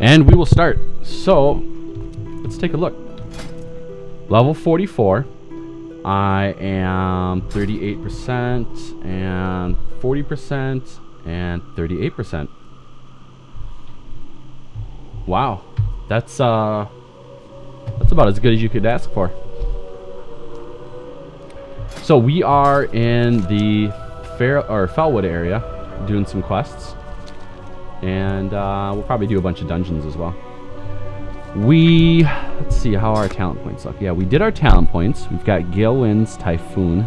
And we will start. So, let's take a look. Level 44. I am 38% and 40% and 38%. Wow. That's about as good as you could ask for. So we are in the Fellwood area doing some quests. And we'll probably do a bunch of dungeons as well. Let's see how our talent points look. Yeah, we did our talent points. We've got Gale Winds, Typhoon,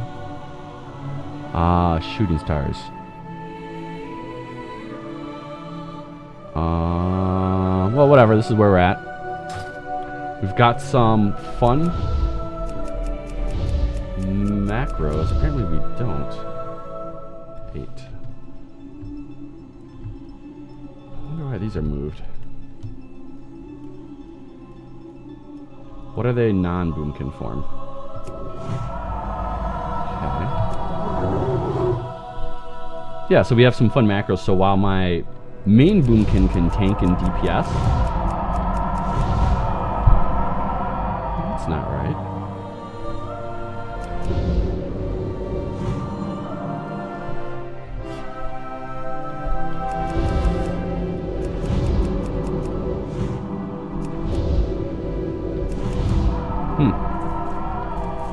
Shooting Stars. Well, whatever. This is where we're at. We've got some fun macros. Apparently we don't. 8. I wonder why these are moved. What are they non-boomkin form? Okay. Yeah, so we have some fun macros. So while my main boomkin can tank and DPS, that's not right.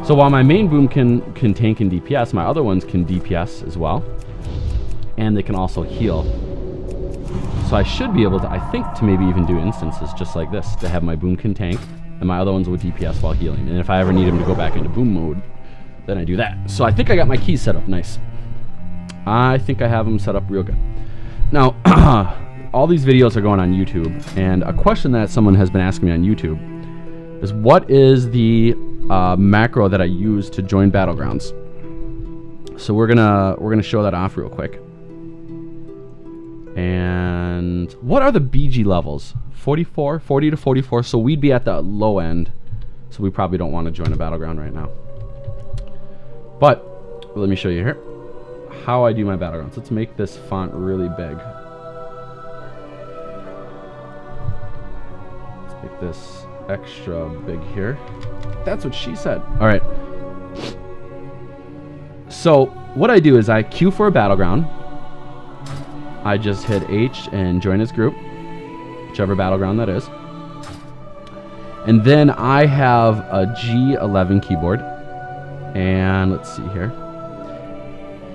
So while my main boom can tank and DPS, my other ones can DPS as well. And they can also heal. So I should be able to, I think, to maybe even do instances just like this, to have my boom can tank, and my other ones would DPS while healing. And if I ever need them to go back into boom mode, then I do that. So I think I got my keys set up nice. I think I have them set up real good. Now, all these videos are going on YouTube, and a question that someone has been asking me on YouTube is, what is the macro that I use to join Battlegrounds? So we're gonna show that off real quick. And what are the BG levels? 44, 40 to 44. So we'd be at the low end. So we probably don't want to join a Battleground right now. But let me show you here how I do my Battlegrounds. Let's make this font really big. Let's make this extra big here. That's what she said. All right. So what I do is I queue for a Battleground. I just hit H and join his group, whichever Battleground that is. And then I have a G11 keyboard. And let's see here.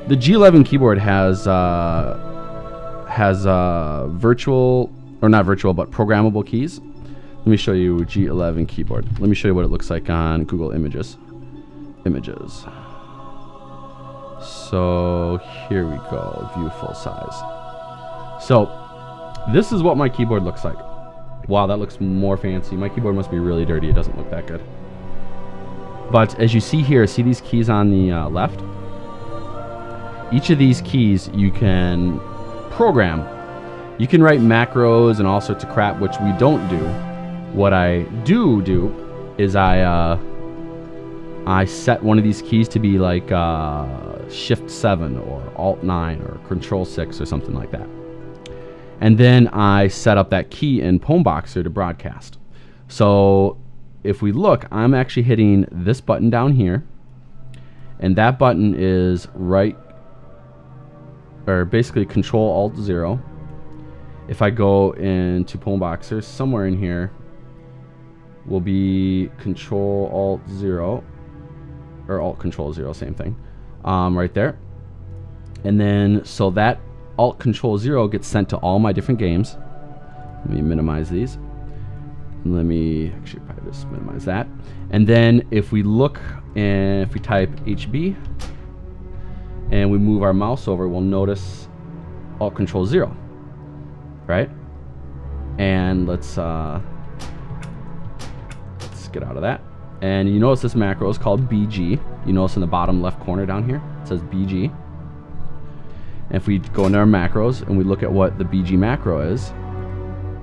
The G11 keyboard has virtual, or not virtual, but programmable keys. Let me show you G11 keyboard. Let me show you what it looks like on Google Images. Images. So here we go, view full size. So this is what my keyboard looks like. Wow, that looks more fancy. My keyboard must be really dirty. It doesn't look that good. But as you see here, see these keys on the left? Each of these keys you can program. You can write macros and all sorts of crap, which we don't do. What I do is I set one of these keys to be like Shift 7 or Alt 9 or Control 6 or something like that. And then I set up that key in Multiboxing to broadcast. So if we look, I'm actually hitting this button down here. And that button is basically Control Alt 0. If I go into Multiboxing, somewhere in here will be Control Alt 0 or Alt Control 0, same thing, right there. And then so that Alt Control 0 gets sent to all my different games. Let me minimize these. Let me actually probably just minimize that. And then if we look and if we type HB and we move our mouse over, we'll notice Alt Control 0, right? And let's get out of that. And you notice this macro is called BG. You notice in the bottom left corner down here, it says BG. And if we go into our macros and we look at what the BG macro is,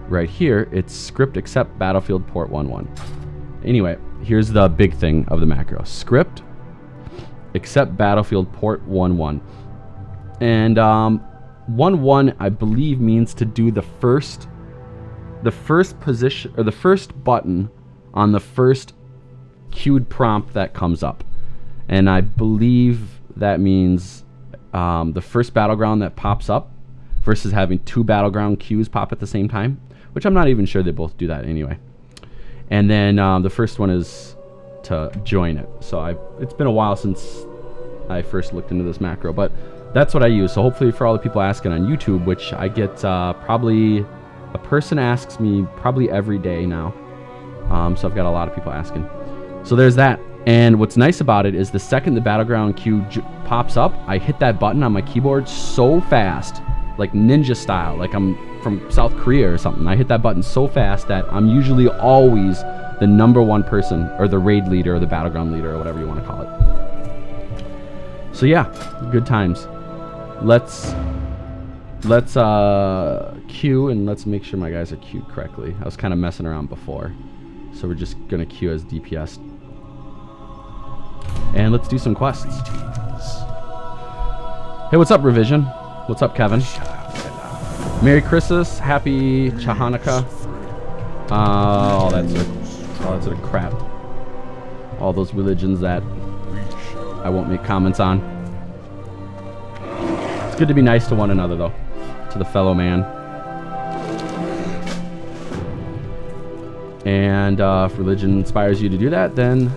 right here, it's script except battlefield port 11. Anyway, here's the big thing of the macro. Script except battlefield port 11. And 11, I believe, means to do the first the first position or the first button on the first queued prompt that comes up. And I believe that means the first battleground that pops up versus having 2 battleground queues pop at the same time, which I'm not even sure they both do that anyway. And then the first one is to join it. So it's been a while since I first looked into this macro, but that's what I use. So hopefully for all the people asking on YouTube, which I get probably a person asks me probably every day now. So I've got a lot of people asking. So there's that. And what's nice about it is the second the battleground queue pops up, I hit that button on my keyboard so fast, like ninja style, like I'm from South Korea or something. I hit that button so fast that I'm usually always the #1 person, or the raid leader, or the battleground leader, or whatever you want to call it. So yeah, good times. Let's queue, and let's make sure my guys are queued correctly. I was kind of messing around before, so we're just gonna queue as DPS. And let's do some quests. Hey, what's up, Revision? What's up, Kevin? Merry Christmas, Happy Chanukah. All that sort of crap. All those religions that I won't make comments on. It's good to be nice to one another, though, to the fellow man. And if religion inspires you to do that, then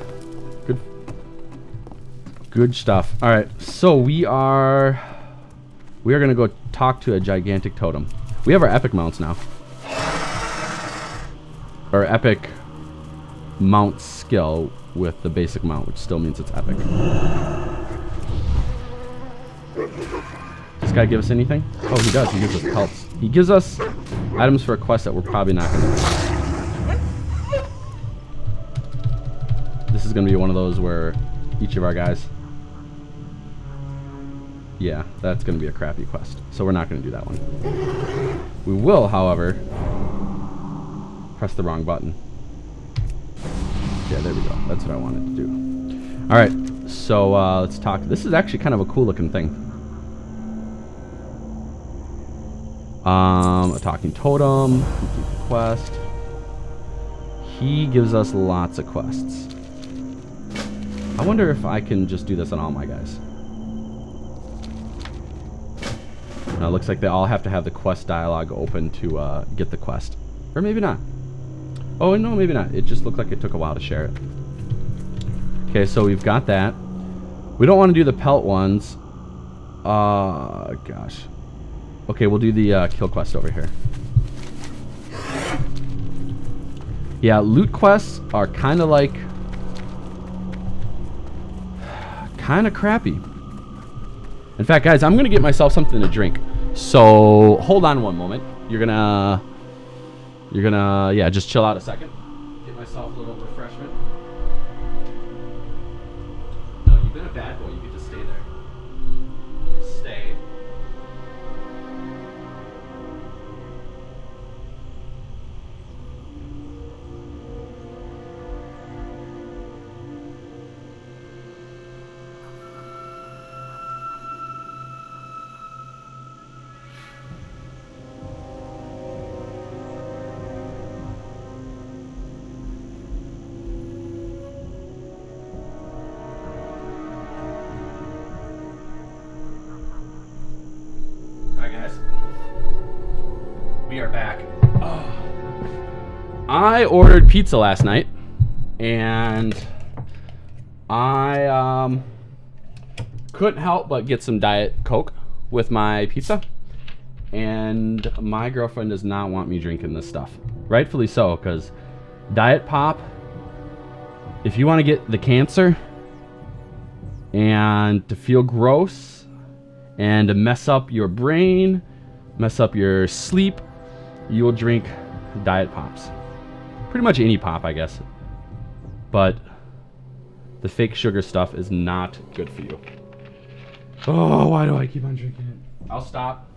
good stuff. All right, so we are gonna go talk to a gigantic totem. We have our epic mounts now. Our epic mount skill with the basic mount, which still means it's epic. Does this guy give us anything? Oh, he does. He gives us pelts. He gives us items for a quest that we're probably not gonna do. This is gonna be one of those where each of our guys. Yeah, that's going to be a crappy quest. So we're not going to do that one. We will, however, press the wrong button. Yeah, there we go. That's what I wanted to do. All right, so let's talk. This is actually kind of a cool looking thing. A talking totem, complete the quest. He gives us lots of quests. I wonder if I can just do this on all my guys. Now, it looks like they all have to have the quest dialogue open to get the quest. Or maybe not. Oh, no, maybe not. It just looked like it took a while to share it. Okay, so we've got that. We don't want to do the pelt ones. Gosh. Okay, we'll do the kill quest over here. Yeah, loot quests are kind of like... kind of crappy. In fact, guys, I'm going to get myself something to drink. So, hold on one moment. You're gonna, yeah, just chill out a second. Get myself a little refreshment. No, you've been a bad boy. You get to stay there. Stay. We are back. I ordered pizza last night, and I couldn't help but get some Diet Coke with my pizza, and my girlfriend does not want me drinking this stuff. Rightfully so, because Diet Pop, if you want to get the cancer and to feel gross and to mess up your brain, mess up your sleep, you will drink Diet Pops. Pretty much any pop, I guess. But the fake sugar stuff is not good for you. Oh, why do I keep on drinking it? I'll stop.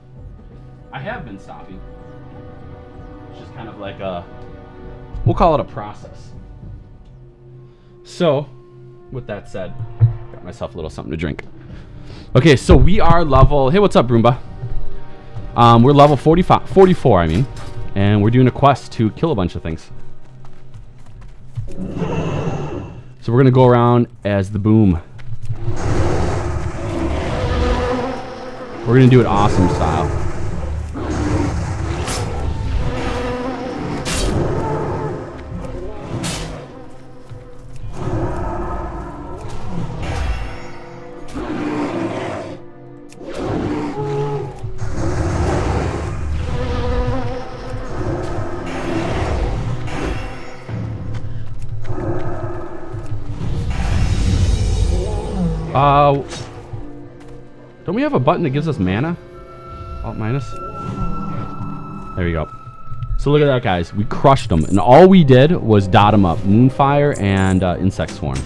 I have been stopping. It's just kind of like a, we'll call it a process. So, with that said, got myself a little something to drink. Okay, so we are level, hey, what's up, Broomba? We're level 44, I mean. And we're doing a quest to kill a bunch of things. So we're going to go around as the boom. We're going to do it awesome style. Don't we have a button that gives us mana? Alt minus. There we go. So look at that, guys. We crushed them, and all we did was dot them up. Moonfire and Insect Swarm.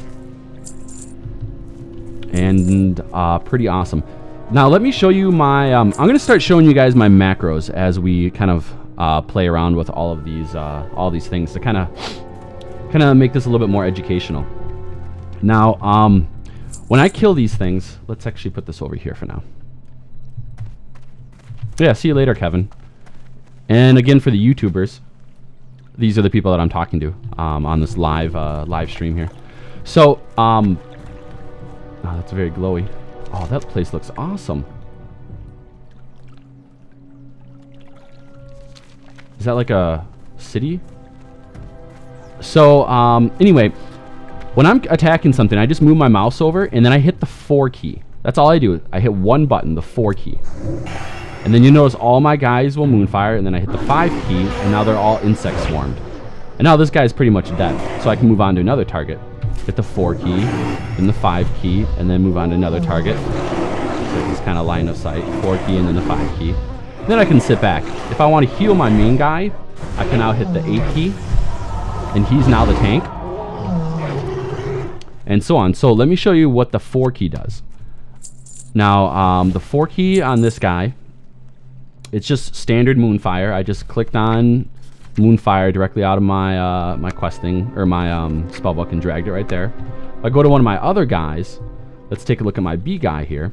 And pretty awesome. Now let me show you my... I'm going to start showing you guys my macros as we kind of play around with all of these things to kind of make this a little bit more educational. Now, when I kill these things, let's actually put this over here for now. Yeah, see you later, Kevin. And again, for the YouTubers, these are the people that I'm talking to on this live stream here. So, oh, that's very glowy. Oh, that place looks awesome. Is that like a city? So, anyway... When I'm attacking something, I just move my mouse over, and then I hit the 4 key. That's all I do. I hit one button, the 4 key. And then you notice all my guys will Moonfire, and then I hit the 5 key, and now they're all Insect Swarmed. And now this guy's pretty much dead, so I can move on to another target. Hit the 4 key, then the 5 key, and then move on to another target. So it's kind of line of sight. 4 key, and then the 5 key. Then I can sit back. If I want to heal my main guy, I can now hit the 8 key, and he's now the tank. And so on. So let me show you what the 4 key does. Now, the 4 key on this guy, it's just standard Moonfire. I just clicked on Moonfire directly out of my my questing or my spellbook and dragged it right there. If I go to one of my other guys, let's take a look at my B guy here.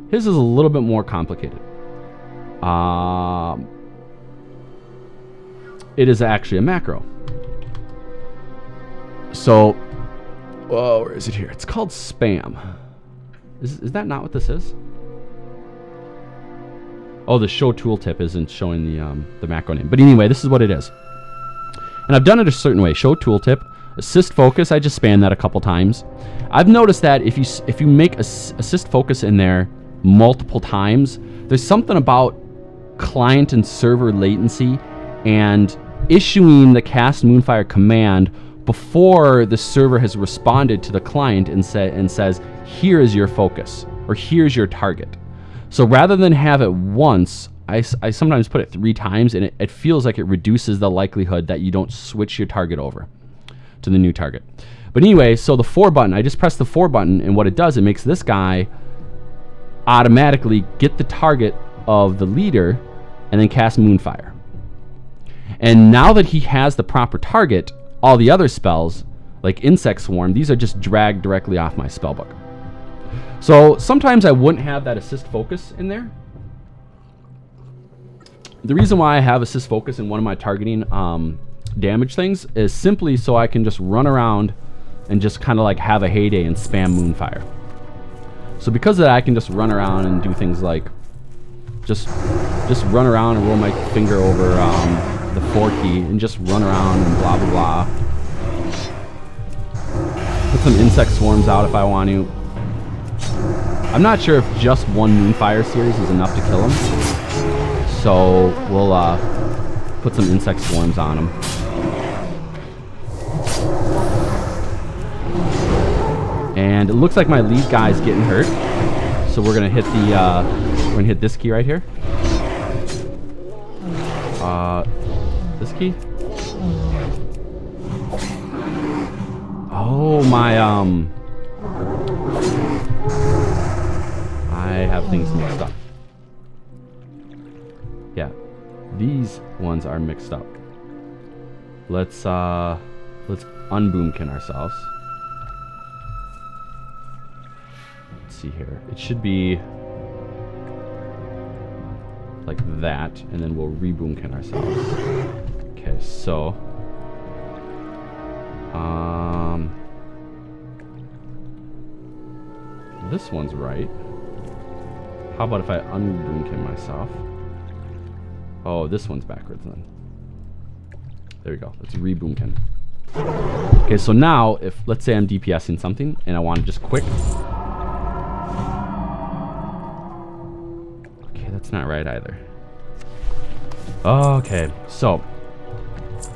His is a little bit more complicated. It is actually a macro. So. Whoa, where is it here? It's called spam. Is that not what this is? Oh, the show tooltip isn't showing the macro name. But anyway, this is what it is. And I've done it a certain way. Show tooltip, assist focus. I just span that a couple times. I've noticed that if you make assist focus in there multiple times, there's something about client and server latency and issuing the cast Moonfire command before the server has responded to the client and says, here is your focus, or here's your target. So rather than have it once, I sometimes put it 3 times, and it feels like it reduces the likelihood that you don't switch your target over to the new target. But anyway, so the 4 button, I just press the 4 button, and what it does, it makes this guy automatically get the target of the leader and then cast Moonfire. And now that he has the proper target, all the other spells, like Insect Swarm, these are just dragged directly off my spellbook. So sometimes I wouldn't have that assist focus in there. The reason why I have assist focus in one of my targeting damage things is simply so I can just run around and just kind of like have a heyday and spam Moonfire. So because of that, I can just run around and do things like just run around and roll my finger over the 4 key and just run around and blah blah blah. Put some Insect Swarms out if I want to. I'm not sure if just one Moonfire series is enough to kill him, so we'll put some Insect Swarms on him. And it looks like my lead guy is getting hurt, so we're gonna hit this key right here. This key. Oh my I have things mixed up. Yeah, these ones are mixed up. Let's unboomkin ourselves. Let's see here. It should be like that, and then we'll reboomkin ourselves. Okay, so this one's right. How about if I unboomkin myself? Oh, this one's backwards then. There we go. Let's reboomkin. Okay, so now if let's say I'm DPSing something and I want to just quick. Okay, that's not right either. Okay, so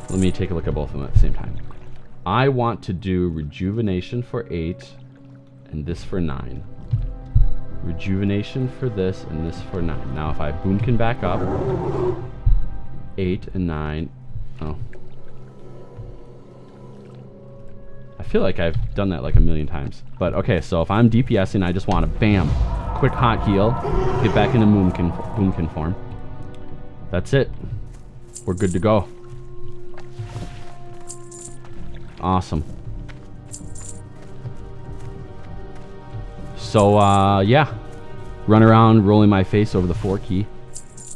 let me take a look at both of them at the same time. I want to do rejuvenation for 8 and this for 9. Rejuvenation for this and this for 9. Now if I boomkin back up, 8 and 9. Oh. I feel like I've done that like a million times. But okay, so if I'm DPSing, I just want to bam, quick hot heal, get back into boomkin form. That's it. We're good to go. Awesome. So, yeah. Run around rolling my face over the 4 key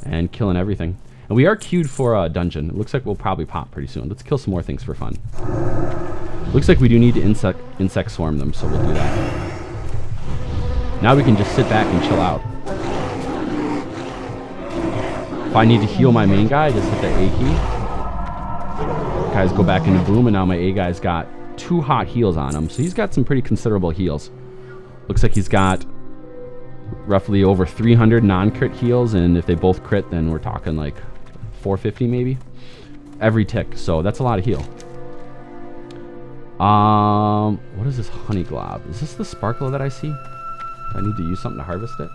and killing everything. And we are queued for a dungeon. It looks like we'll probably pop pretty soon. Let's kill some more things for fun. Looks like we do need to insect swarm them, so we'll do that. Now we can just sit back and chill out. If I need to heal my main guy, just hit the A key. Guys go back into boom, and now my A guy's got 2 hot heals on him. So he's got some pretty considerable heals. Looks like he's got roughly over 300 non-crit heals, and if they both crit, then we're talking like 450 maybe every tick. So that's a lot of heal. What is this honey glob? Is this the sparkle that I see? Do I need to use something to harvest it?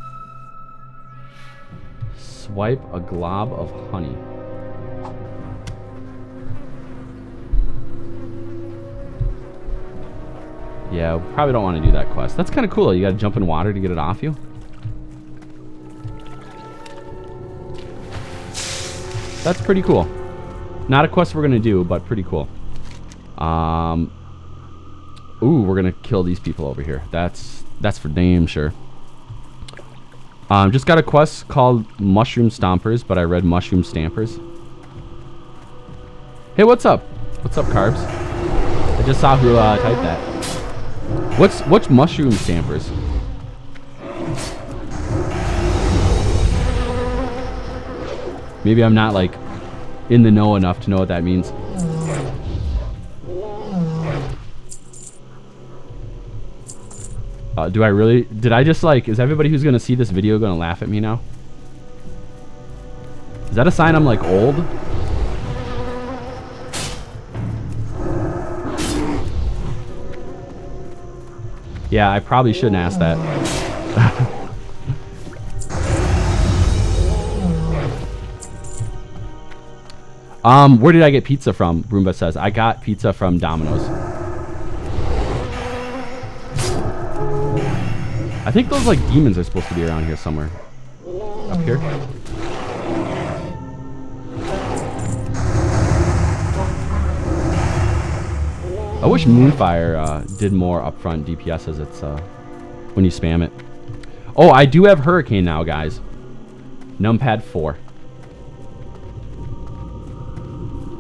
Swipe a glob of honey. Yeah, we probably don't want to do that quest. That's kind of cool. You got to jump in water to get it off you. That's pretty cool. Not a quest we're going to do, but pretty cool. Ooh, we're going to kill these people over here. That's for damn sure. Just got a quest called Mushroom Stompers, but I read Mushroom Stampers. Hey, what's up? What's up, Carbs? I just saw who typed that. What's Mushroom Stampers? Maybe I'm not like in the know enough to know what that means. Do I really? Did I just like? Is everybody who's gonna see this video gonna laugh at me now? Is that a sign I'm like old? Yeah, I probably shouldn't ask that. Where did I get pizza from? Broomba says I got pizza from Domino's. I think those like demons are supposed to be around here somewhere. Up here. I wish Moonfire did more upfront DPS as it's when you spam it. Oh, I do have Hurricane now, guys. Numpad 4.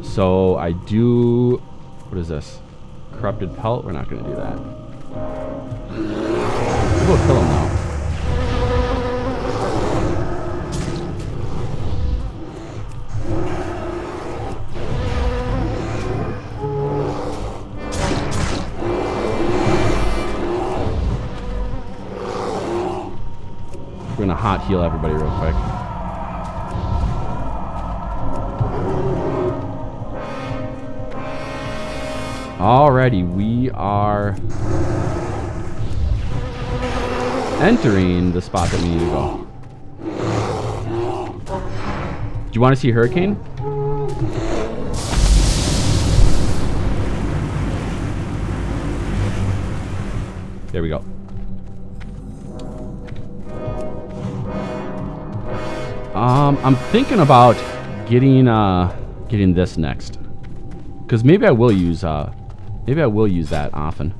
So I do. What is this? Corrupted Pelt. We're not going to do that. We'll kill him though. We're gonna hot heal everybody real quick. Alrighty, we are entering the spot that we need to go. Do you want to see Hurricane? There we go. I'm thinking about getting this next, because maybe I will use that often.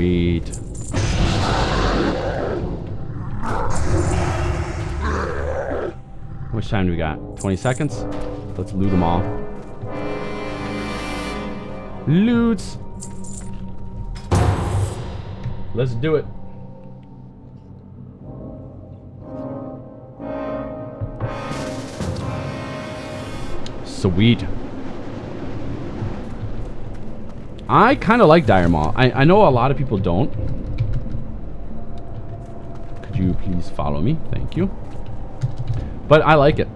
Sweet. How much time do we got? 20 seconds? Let's loot them all. Loots! Let's do it. Sweet. I kind of like Dire Maul. I know a lot of people don't. Could you please follow me? Thank you. But I like it.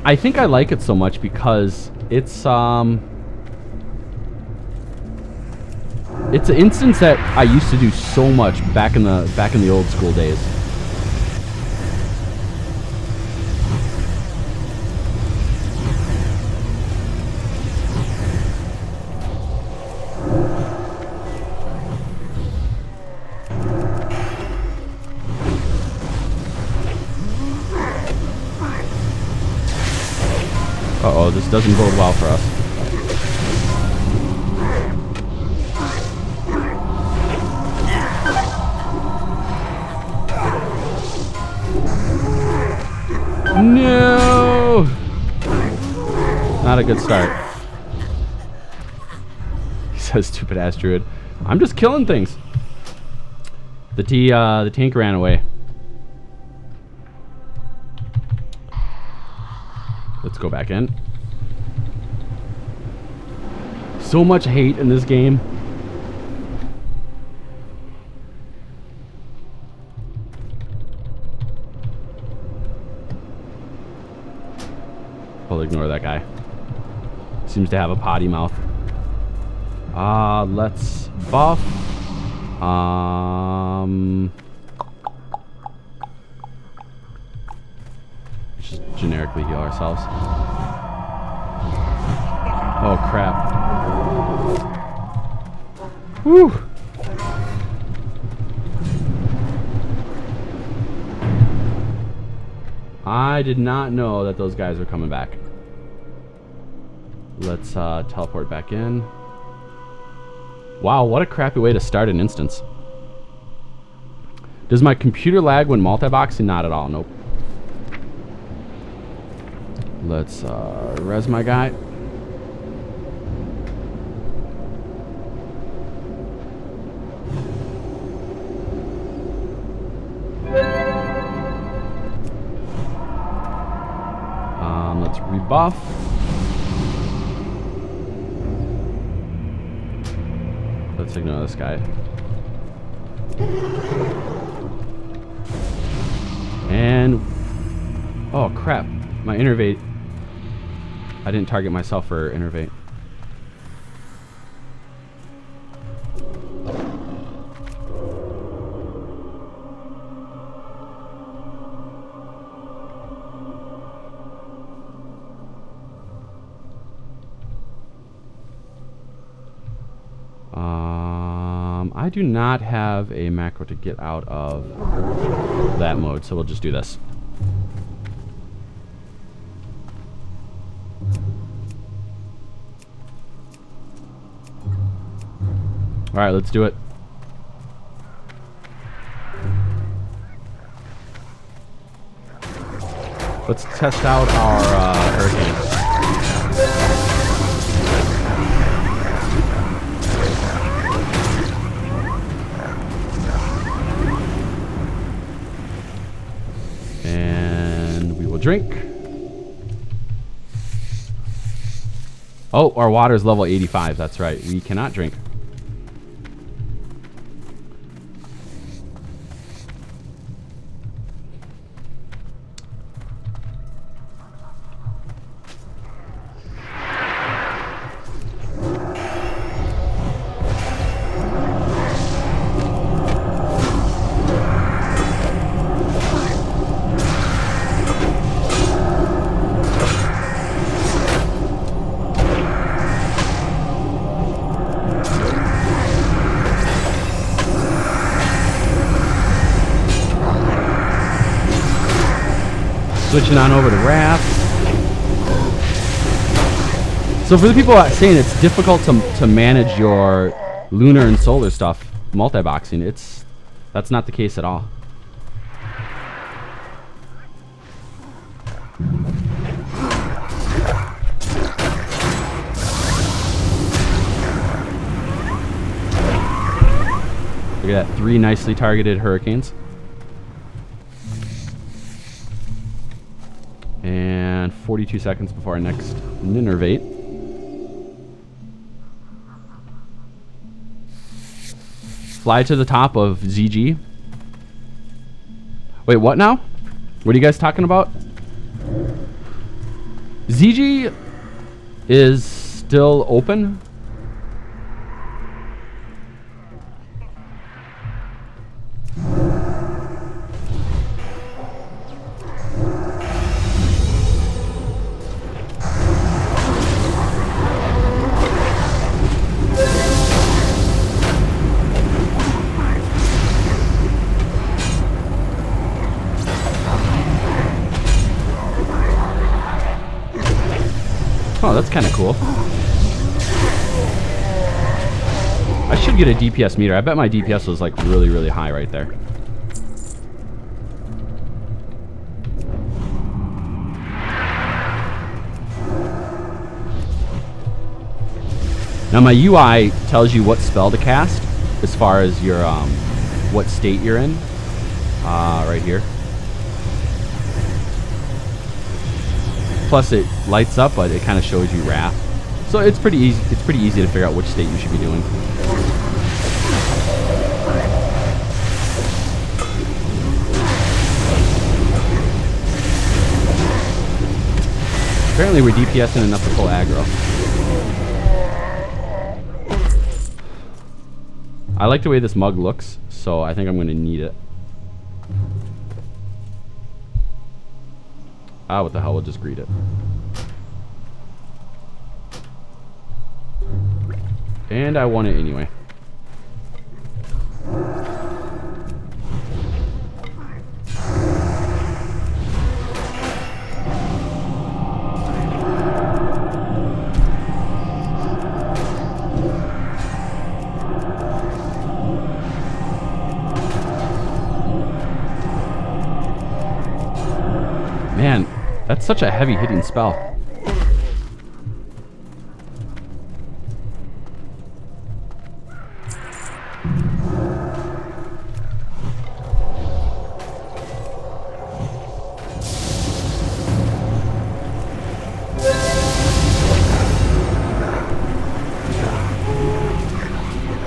I think I like it so much because it's an instance that I used to do so much back in the old school days. Uh-oh, this doesn't bode well for us. No! Not a good start. He says, stupid ass druid. I'm just killing things. The tank ran away. Let's go back in. So much hate in this game. I'll ignore that guy. Seems to have a potty mouth. Let's buff. Just generically heal ourselves. Oh crap. Whew. I did not know that those guys were coming back. Let's teleport back in. Wow, what a crappy way to start an instance. Does my computer lag when multiboxing? Not at all, nope. Let's res my guy. Let's rebuff. Let's ignore this guy. And oh crap, my innervate. I didn't target myself for innervate. I do not have a macro to get out of that mode, so we'll just do this. All right, let's do it. Let's test out our hurricane. And we will drink. Oh, our water is level 85. That's right. We cannot drink. Switching on over to Wrath. So for the people saying it's difficult to manage your lunar and solar stuff, multiboxing, that's not the case at all. Look at that, 3 nicely targeted hurricanes. And 42 seconds before our next Ninnervate. Fly to the top of ZG. Wait, what now? What are you guys talking about? ZG is still open. Oh, that's kind of cool. I should get a DPS meter. I bet my DPS was like really, really high right there. Now my UI tells you what spell to cast as far as your what state you're in. Right here. Plus it lights up, but it kind of shows you Wrath. So it's pretty easy. It's pretty easy to figure out which state you should be doing. Apparently we're DPSing enough to pull aggro. I like the way this mug looks, so I think I'm going to need it. Ah, what the hell, we'll just greet it. And I want it anyway. Man, that's such a heavy hitting spell.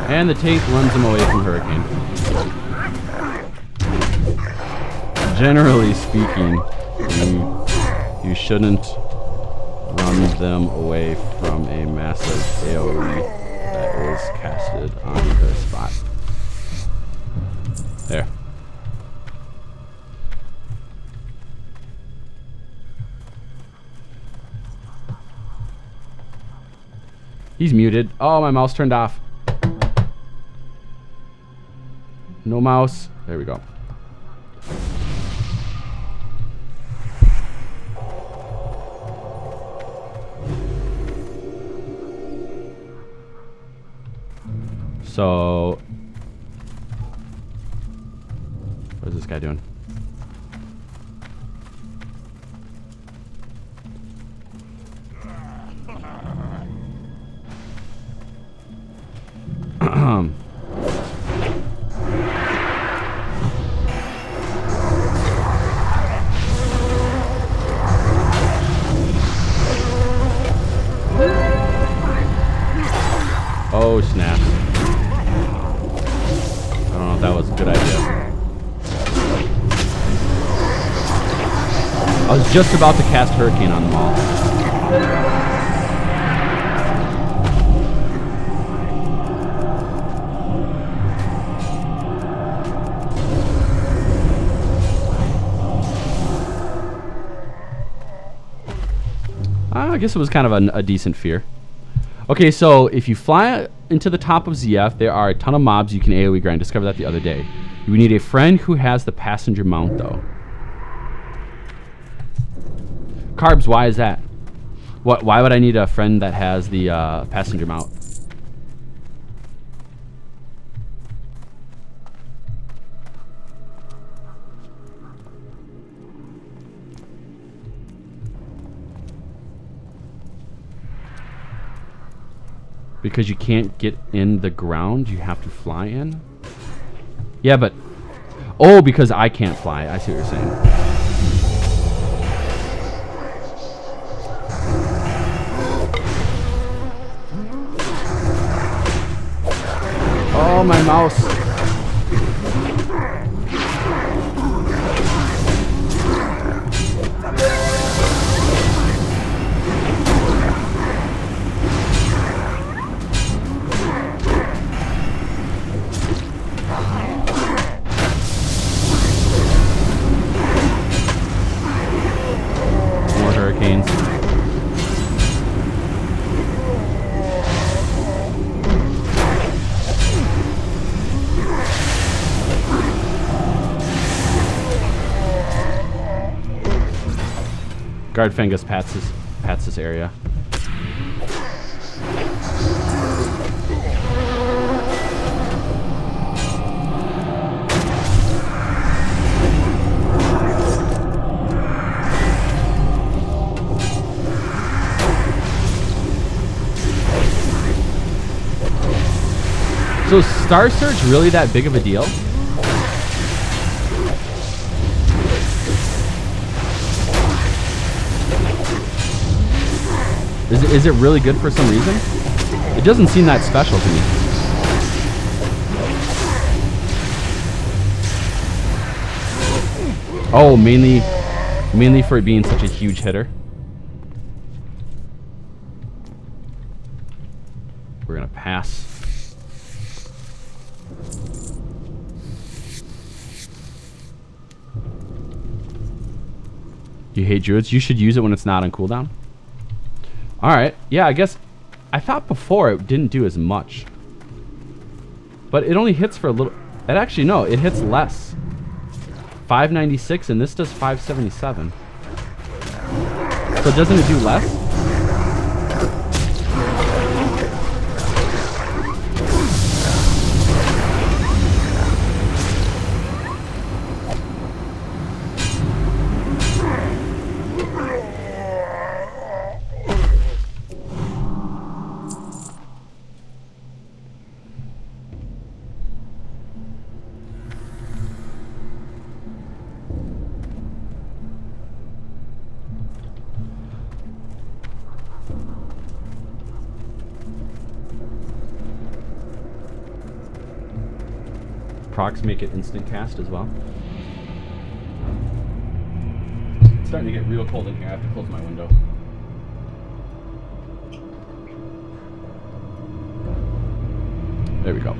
And the tank runs him away from Hurricane. Generally speaking, you shouldn't run them away from a massive AoE that is casted on the spot. There. He's muted. Oh, my mouse turned off. No mouse. There we go. So, what is this guy doing? Oh, snap. I don't know if that was a good idea. I was just about to cast Hurricane on them all. I guess it was kind of a decent fear. Okay, so if you fly into the top of ZF, there are a ton of mobs you can AoE grind. Discovered that the other day. You need a friend who has the passenger mount, though. Carbs, why is that? Why would I need a friend that has the passenger mount? Because you can't get in the ground, you have to fly in? Yeah, but... Oh, because I can't fly. I see what you're saying. Oh, my mouse. More hurricanes. Guard Fengus pats this area. So is Star Surge really that big of a deal? Is it really good for some reason? It doesn't seem that special to me. Oh, mainly for it being such a huge hitter. We're gonna pass. You hate Druids? You should use it when it's not on cooldown. Alright, yeah, I guess I thought before it didn't do as much. But it only hits for a little. It actually, no, it hits less. 596 and this does 577. So doesn't it do less? Procs make it instant cast as well. It's starting to get real cold in here. I have to close my window. There we go.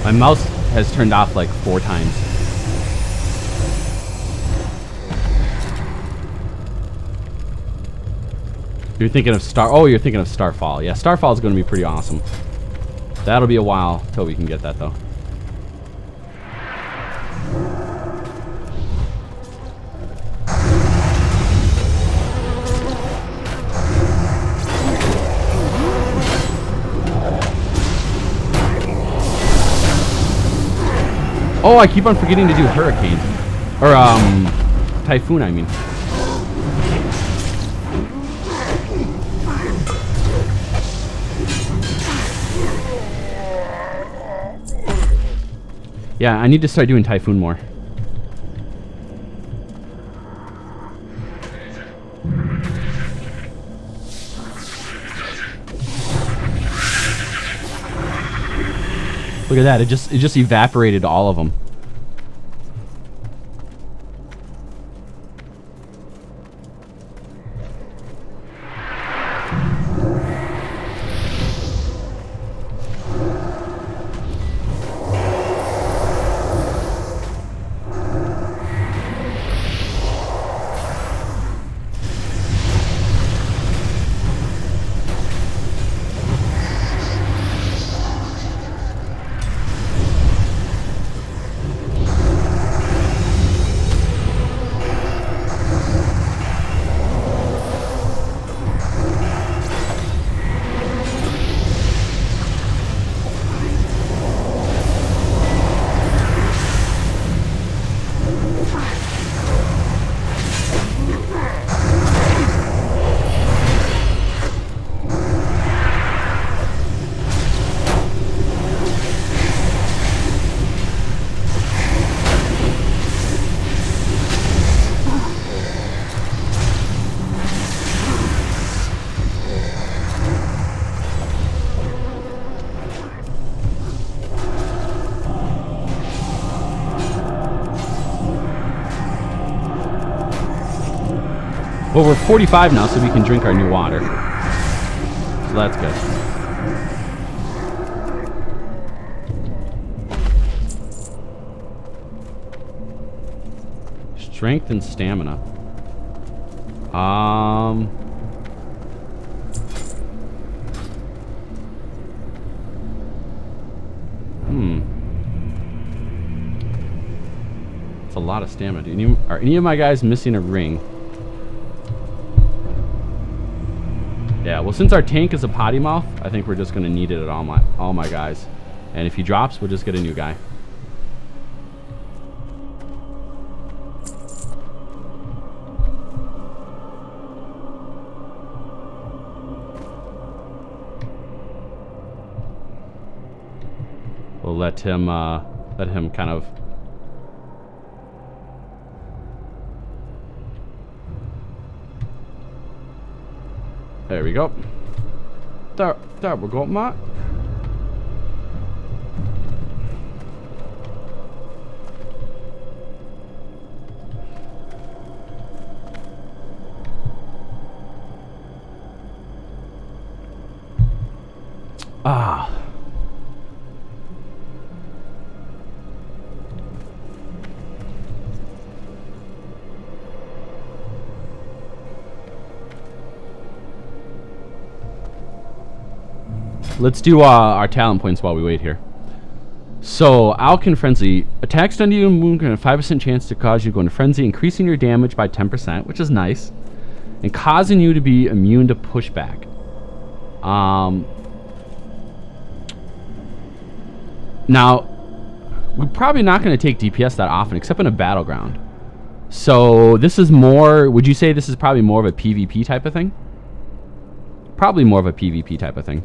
My mouse has turned off like 4 times. You're thinking of you're thinking of Starfall. Yeah, Starfall is going to be pretty awesome. That'll be a while till we can get that though. Oh, I keep on forgetting to do Hurricane. Or, Typhoon, I mean. Yeah, I need to start doing Typhoon more. Look at that, it just evaporated all of them. Well, we're 45 now, so we can drink our new water. So that's good. Strength and stamina. It's a lot of stamina. Are any of my guys missing a ring? Yeah, well, since our tank is a potty mouth, I think we're just gonna need it at all my guys. And if he drops, we'll just get a new guy. We'll let him kind of. There we go. There we go, Matt. Ah. Let's do our talent points while we wait here. So, Alkin Frenzy. Attacks done to you and wound can have a 5% chance to cause you to go into Frenzy, increasing your damage by 10%, which is nice. And causing you to be immune to pushback. Now, we're probably not going to take DPS that often, except in a battleground. So, this is more... Would you say this is probably more of a PvP type of thing? Probably more of a PvP type of thing.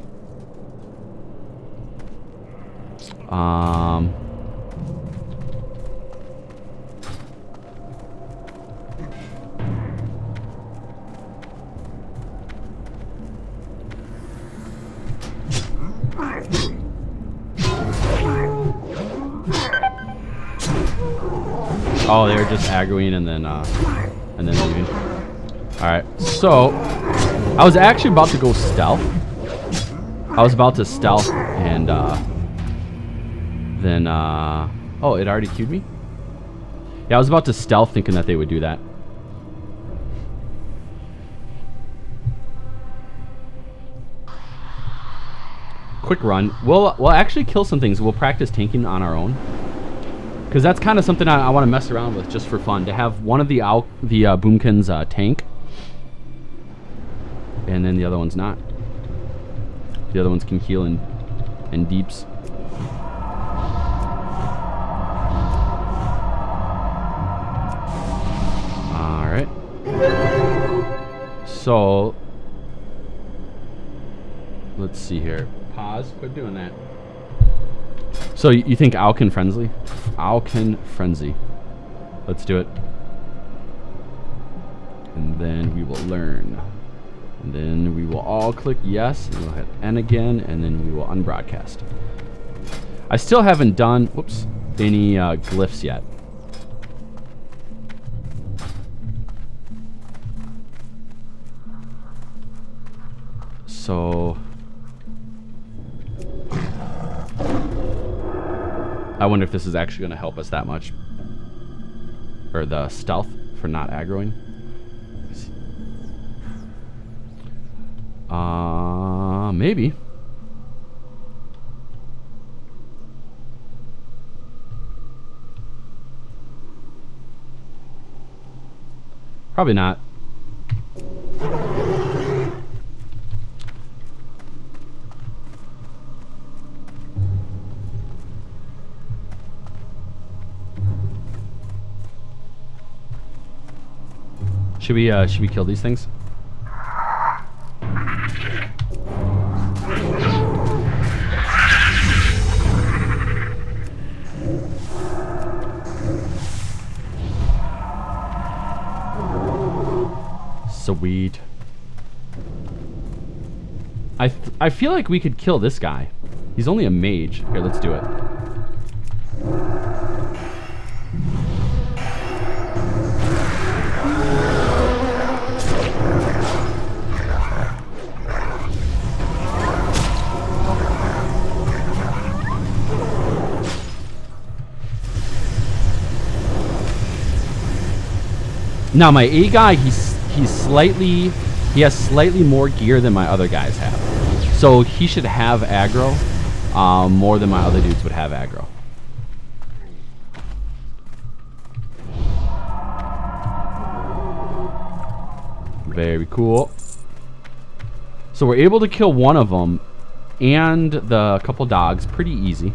Oh, they were just aggroing and then leaving. All right, so I was actually about to go stealth. I was about to stealth and then oh, it already queued me? Yeah, I was about to stealth thinking that they would do that. Quick run. We'll actually kill some things. We'll practice tanking on our own. Because that's kind of something I want to mess around with just for fun. To have one of the Boomkins tank. And then the other one's not. The other ones can heal in deeps. Alright. So, let's see here. Pause. Quit doing that. So, you think Alkin Frenzy? Alkin Frenzy. Let's do it. And then we will learn. And then we will all click yes, and we'll hit N again, and then we will unbroadcast. I still haven't done, whoops, any glyphs yet. So, I wonder if this is actually going to help us that much. Or the stealth for not aggroing. Maybe. Probably not. Should we kill these things? Sweet. I feel like we could kill this guy. He's only a mage. Here, let's do it. Now my A guy, he has slightly more gear than my other guys have. So he should have aggro more than my other dudes would have aggro. Very cool. So we're able to kill one of them and the couple dogs pretty easy.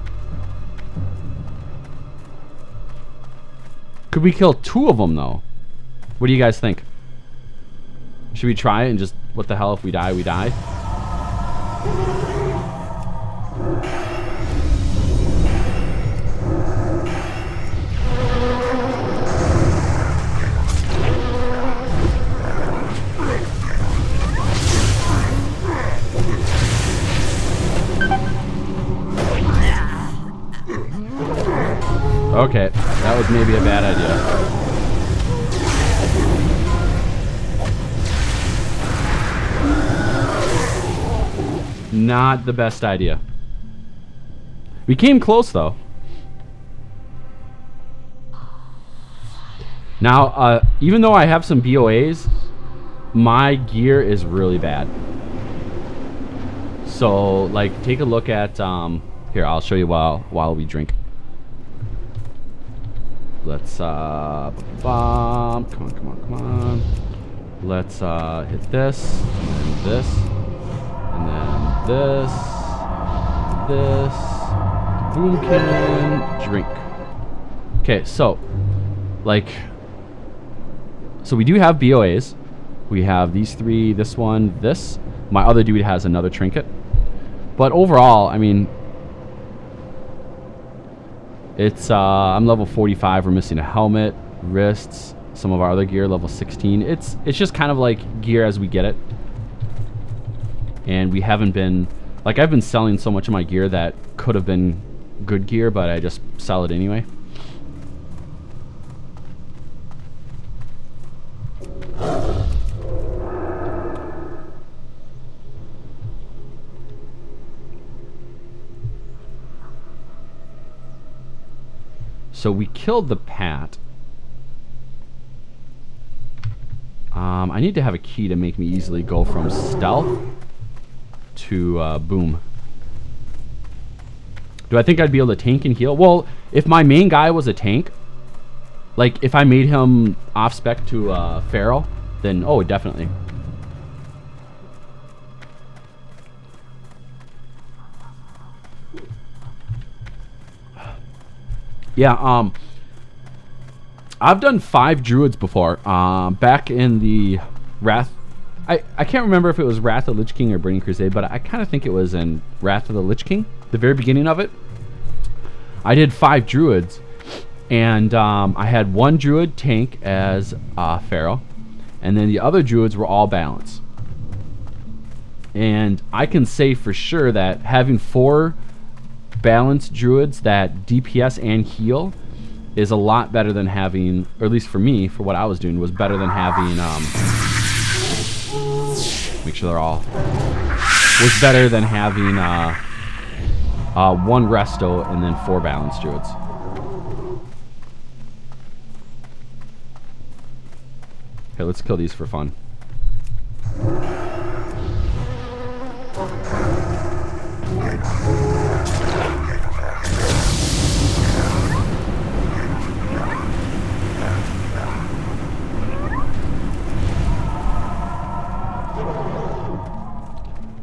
Could we kill two of them though? What do you guys think? Should we try it and just, what the hell, if we die, we die? Okay, that was maybe a bad idea. Not the best idea. We came close though. Now, even though I have some BOAs, my gear is really bad. So, like, take a look at, here, I'll show you while we drink. Let's, come on. Let's, hit this, and this, and then this, boomkin, drink. Okay, so, like, so we do have BOAs. We have these three, this one, this. My other dude has another trinket. But overall, I mean, it's, I'm level 45. We're missing a helmet, wrists, some of our other gear, level 16. It's just kind of like gear as we get it. And we haven't been, like, I've been selling so much of my gear that could have been good gear, but I just sell it anyway. So we killed the Pat. I need to have a key to make me easily go from stealth to boom. Do I think I'd be able to tank and heal? Well, if my main guy was a tank, like if I made him off spec to Pharaoh, then oh, definitely. Yeah, I've done 5 Druids before. Back in the Wrath, I can't remember if it was Wrath of the Lich King or Burning Crusade, but I kind of think it was in Wrath of the Lich King, the very beginning of it. I did 5 Druids, and I had 1 Druid tank as Pharaoh, and then the other Druids were all balanced. And I can say for sure that having 4 balanced Druids that DPS and heal is a lot better than having, or at least for me, for what I was doing, was better than having, make sure they're all, was better than having 1 resto and then 4 balanced Druids. Okay, let's kill these for fun.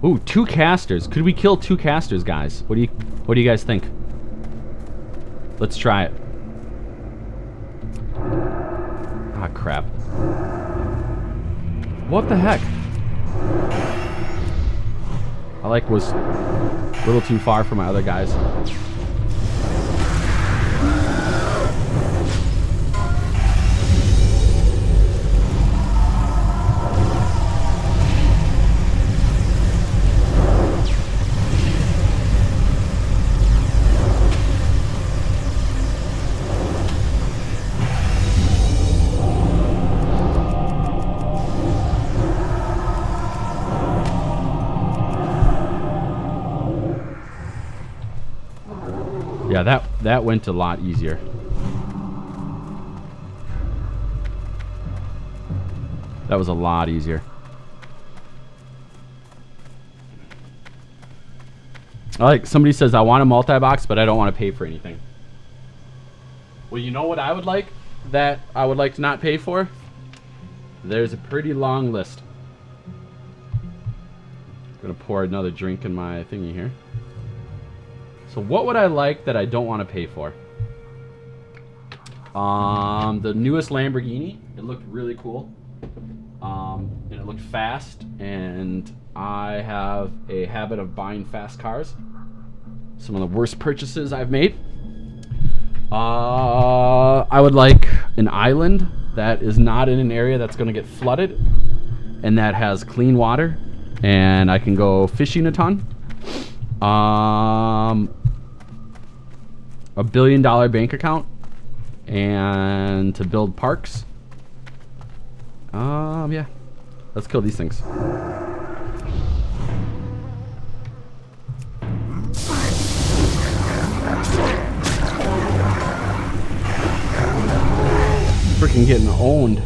Ooh, 2 casters. Could we kill 2 casters, guys? What do you guys think? Let's try it. Ah, crap. What the heck? I like was a little too far for my other guys. Yeah, that went a lot easier. That was a lot easier. Like somebody says, I want a multi-box, but I don't want to pay for anything. Well, you know what I would like that I would like to not pay for? There's a pretty long list. Gonna pour another drink in my thingy here. So what would I like that I don't want to pay for? The newest Lamborghini. It looked really cool. And it looked fast, and I have a habit of buying fast cars. Some of the worst purchases I've made. I would like an island that is not in an area that's going to get flooded, and that has clean water, and I can go fishing a ton. $1 billion bank account, and to build parks. Yeah. Let's kill these things. Freaking getting owned.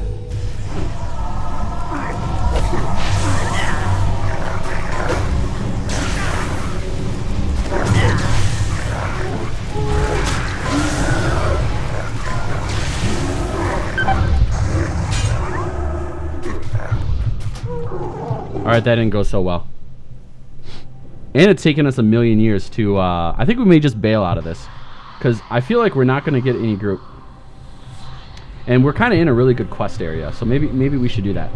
Alright, that didn't go so well. And it's taken us a million years to, I think we may just bail out of this. Because I feel like we're not going to get any group. And we're kind of in a really good quest area, so maybe we should do that.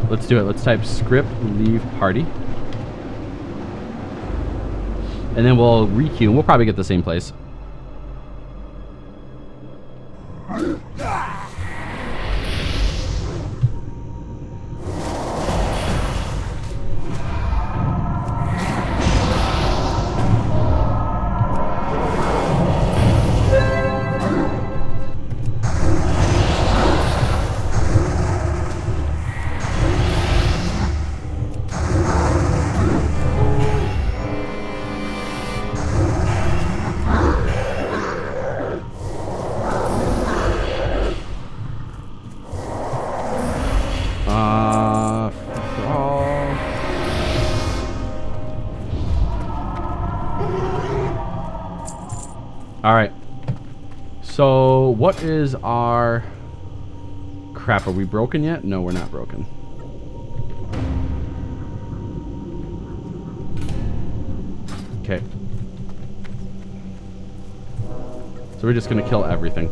Let's do it. Let's type script leave party. And then we'll requeue, and we'll probably get the same place. Alright. So, what is our... Crap, are we broken yet? No, we're not broken. Okay. So we're just gonna kill everything.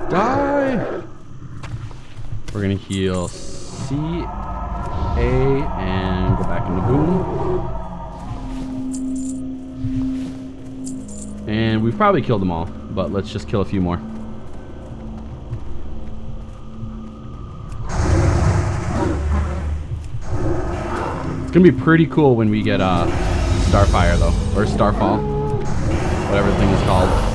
Die! We're gonna heal C, A, and go back into boom. And we've probably killed them all, but let's just kill a few more. It's gonna be pretty cool when we get Starfire though, or Starfall, whatever the thing is called.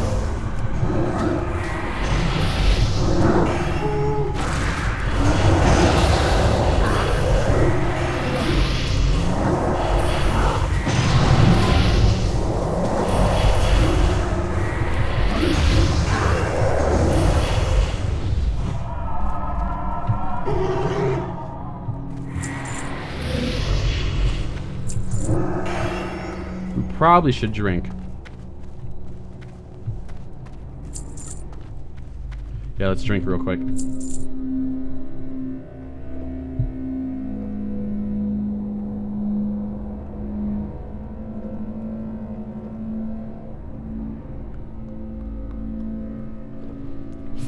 Probably should drink. Yeah, let's drink real quick.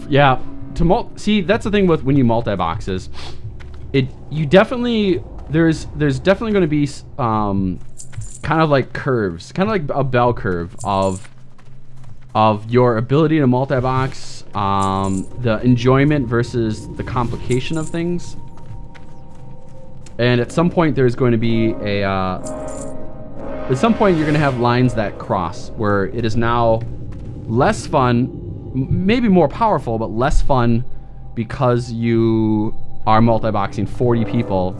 Yeah, see, that's the thing with when you multi-boxes. you definitely, there's definitely going to be kind of like curves, kind of like a bell curve of your ability to multi-box, the enjoyment versus the complication of things. And at some point there's going to be at some point you're going to have lines that cross where it is now less fun, maybe more powerful, but less fun because you are multi-boxing 40 people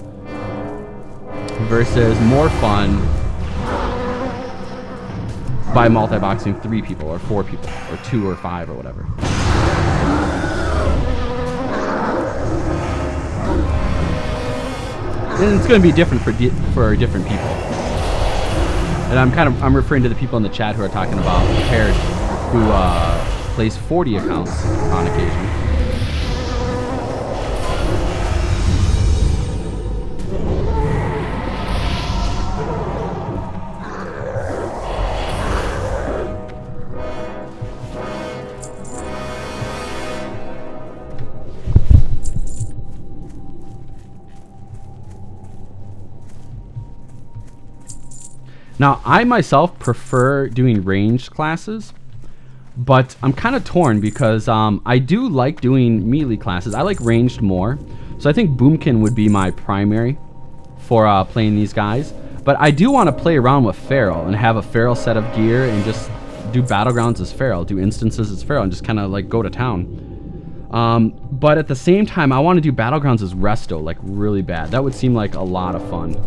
versus more fun by multi-boxing 3 people or 4 people or 2 or 5 or whatever. And it's going to be different for different people. And I'm referring to the people in the chat who are talking about Paired, who plays 40 accounts on occasion. Now, I myself prefer doing ranged classes, but I'm kind of torn because I do like doing melee classes. I like ranged more, so I think Boomkin would be my primary for playing these guys. But I do want to play around with Feral and have a Feral set of gear and just do Battlegrounds as Feral, do instances as Feral, and just kind of like go to town. But at the same time, I want to do Battlegrounds as Resto, like really bad. That would seem like a lot of fun.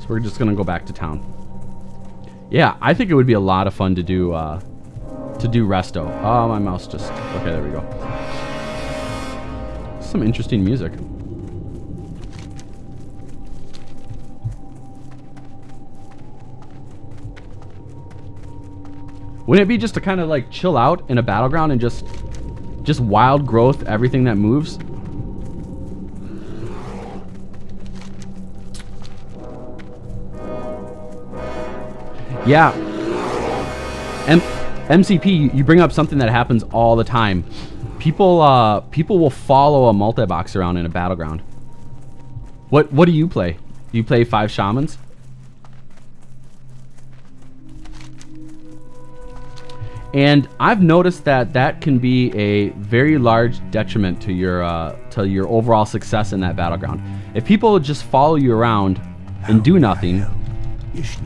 We're just gonna go back to town. Yeah, I think it would be a lot of fun to do Resto. Oh, my mouse just... Okay, there we go. Some interesting music. Wouldn't it be just to kind of like chill out in a battleground and just wild growth everything that moves? Yeah. MCP, you bring up something that happens all the time. People will follow a multi-box around in a battleground. What do you play? Do you play 5 shamans? And I've noticed that can be a very large detriment to your overall success in that battleground. If people just follow you around and do nothing,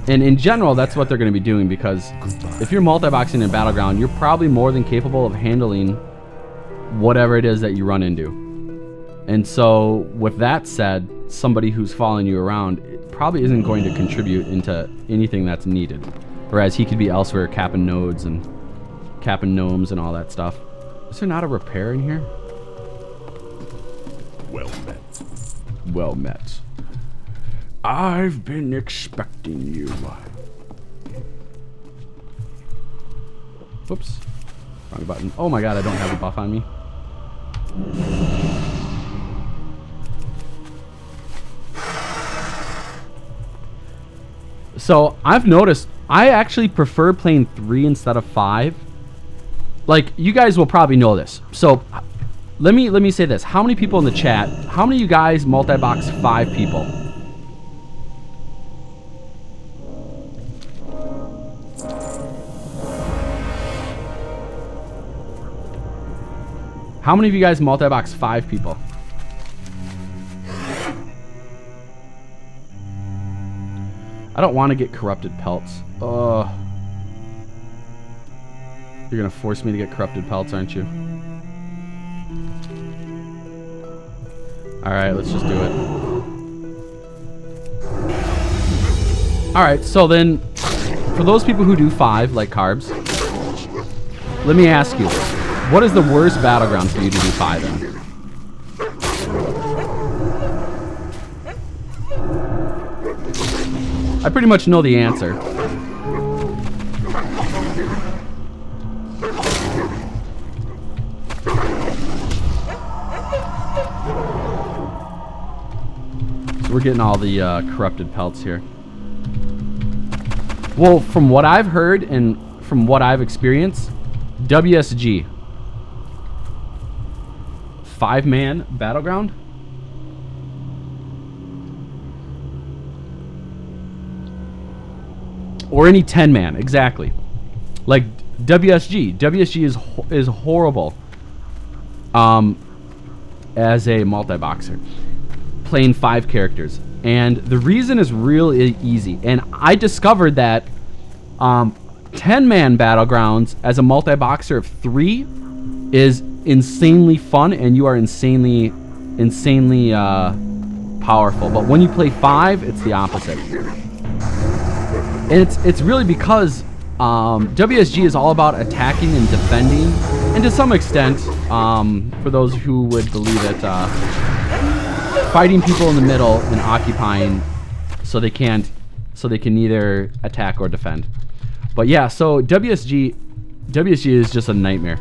and in general, that's what they're going to be doing, because if you're multi-boxing in Battleground, you're probably more than capable of handling whatever it is that you run into. And so, with that said, somebody who's following you around probably isn't going to contribute into anything that's needed. Whereas he could be elsewhere capping nodes and capping gnomes and all that stuff. Is there not a repair in here? Well met. Well met. I've been expecting you. Whoops. Wrong button. Oh my god, I don't have a buff on me. So, I've noticed I actually prefer playing 3 instead of 5. Like, you guys will probably know this. So, let me say this. How many people in the chat, how many of you guys multi-box 5 people? How many of you guys multi-box 5 people? I don't want to get corrupted pelts. You're gonna force me to get corrupted pelts, aren't you? Alright, let's just do it. Alright, so then, for those people who do 5, like carbs, let me ask you, what is the worst battleground for you to do 5 in? I pretty much know the answer. So we're getting all the corrupted pelts here. Well, from what I've heard and from what I've experienced, WSG. 5-man battleground. Or any 10-man, exactly. Like WSG. WSG is horrible as a multi-boxer. Playing 5 characters. And the reason is really easy. And I discovered that 10-man battlegrounds as a multi-boxer of 3 is insanely fun, and you are insanely powerful. But when you play 5, it's the opposite. And it's really because WSG is all about attacking and defending, and to some extent, for those who would believe it, fighting people in the middle and occupying so they can neither attack or defend. But yeah, so WSG is just a nightmare.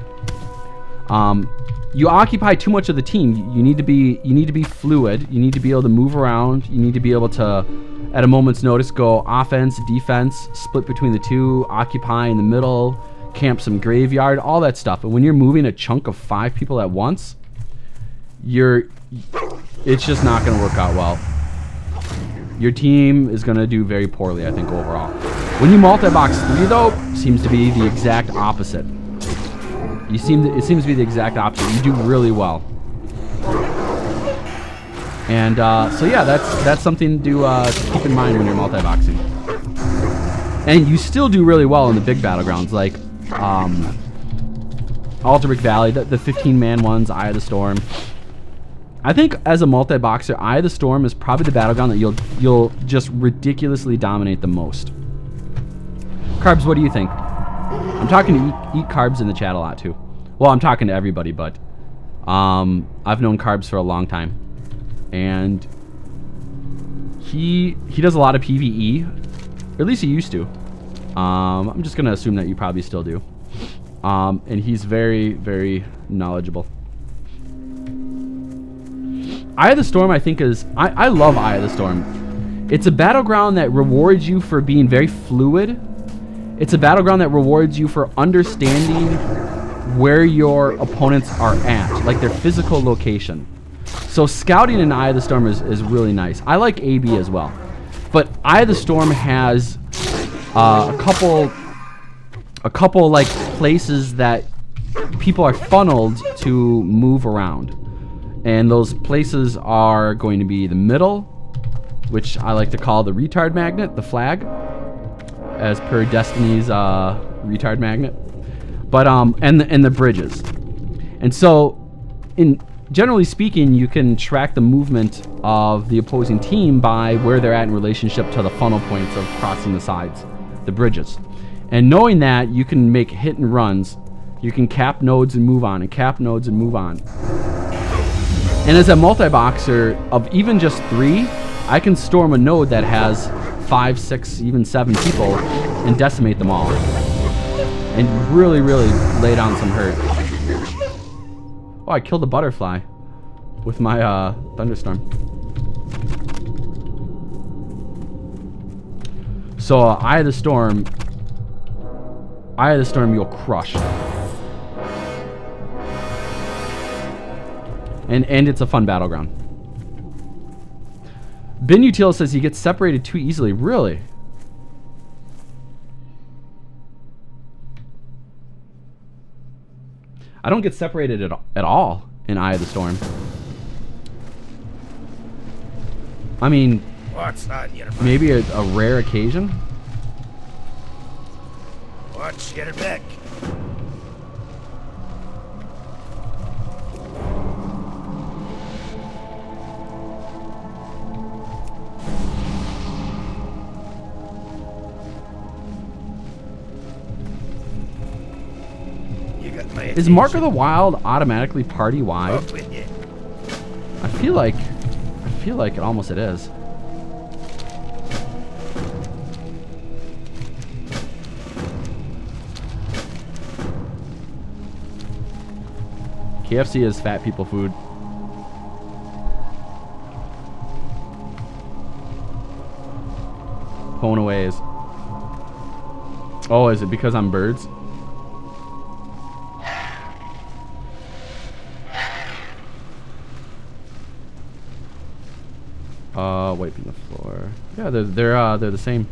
You occupy too much of the team. You need to be fluid. You need to be able to move around. You need to be able to, at a moment's notice, go offense, defense, split between the two, occupy in the middle, camp some graveyard, all that stuff. And when you're moving a chunk of 5 people at once, it's just not going to work out well. Your team is going to do very poorly, I think, overall. When you multi-box 3, though, seems to be the exact opposite. It seems to be the exact opposite. You do really well. And so yeah, that's something to keep in mind when you're multi-boxing. And you still do really well in the big battlegrounds, like Alteric Valley, the 15-man ones, Eye of the Storm. I think as a multi-boxer, Eye of the Storm is probably the battleground that you'll just ridiculously dominate the most. Carbs, what do you think? I'm talking to eat Carbs in the chat a lot too. Well, I'm talking to everybody, but I've known Carbs for a long time, and he does a lot of PvE, or at least he used to. I'm just gonna assume that you probably still do. And he's very, very knowledgeable. Eye of the Storm, I think, is... I love Eye of the Storm. It's a battleground that rewards you for being very fluid. It's a battleground that rewards you for understanding where your opponents are at, like their physical location. So scouting in Eye of the Storm is really nice. I like AB as well. But Eye of the Storm has a couple like places that people are funneled to move around. And those places are going to be the middle, which I like to call the retard magnet, the flag, as per Destiny's retard magnet. But and the bridges. And so, generally speaking, you can track the movement of the opposing team by where they're at in relationship to the funnel points of crossing the sides, the bridges. And knowing that, you can make hit and runs. You can cap nodes and move on, and cap nodes and move on. And as a multi-boxer of even just 3, I can storm a node that has 5, 6, even 7 people and decimate them all. And really, really lay down some hurt. Oh, I killed a butterfly with my thunderstorm. So Eye of the Storm, you'll crush. And it's a fun battleground. Ben Util says he gets separated too easily. Really? I don't get separated at all in Eye of the Storm. I mean, maybe a rare occasion. Watch, get her back. Is Mark of the Wild automatically party wide? I feel like it almost it is. KFC is fat people food. Ponaways. Oh, is it because I'm birds? Wiping the floor. Yeah, they're the same.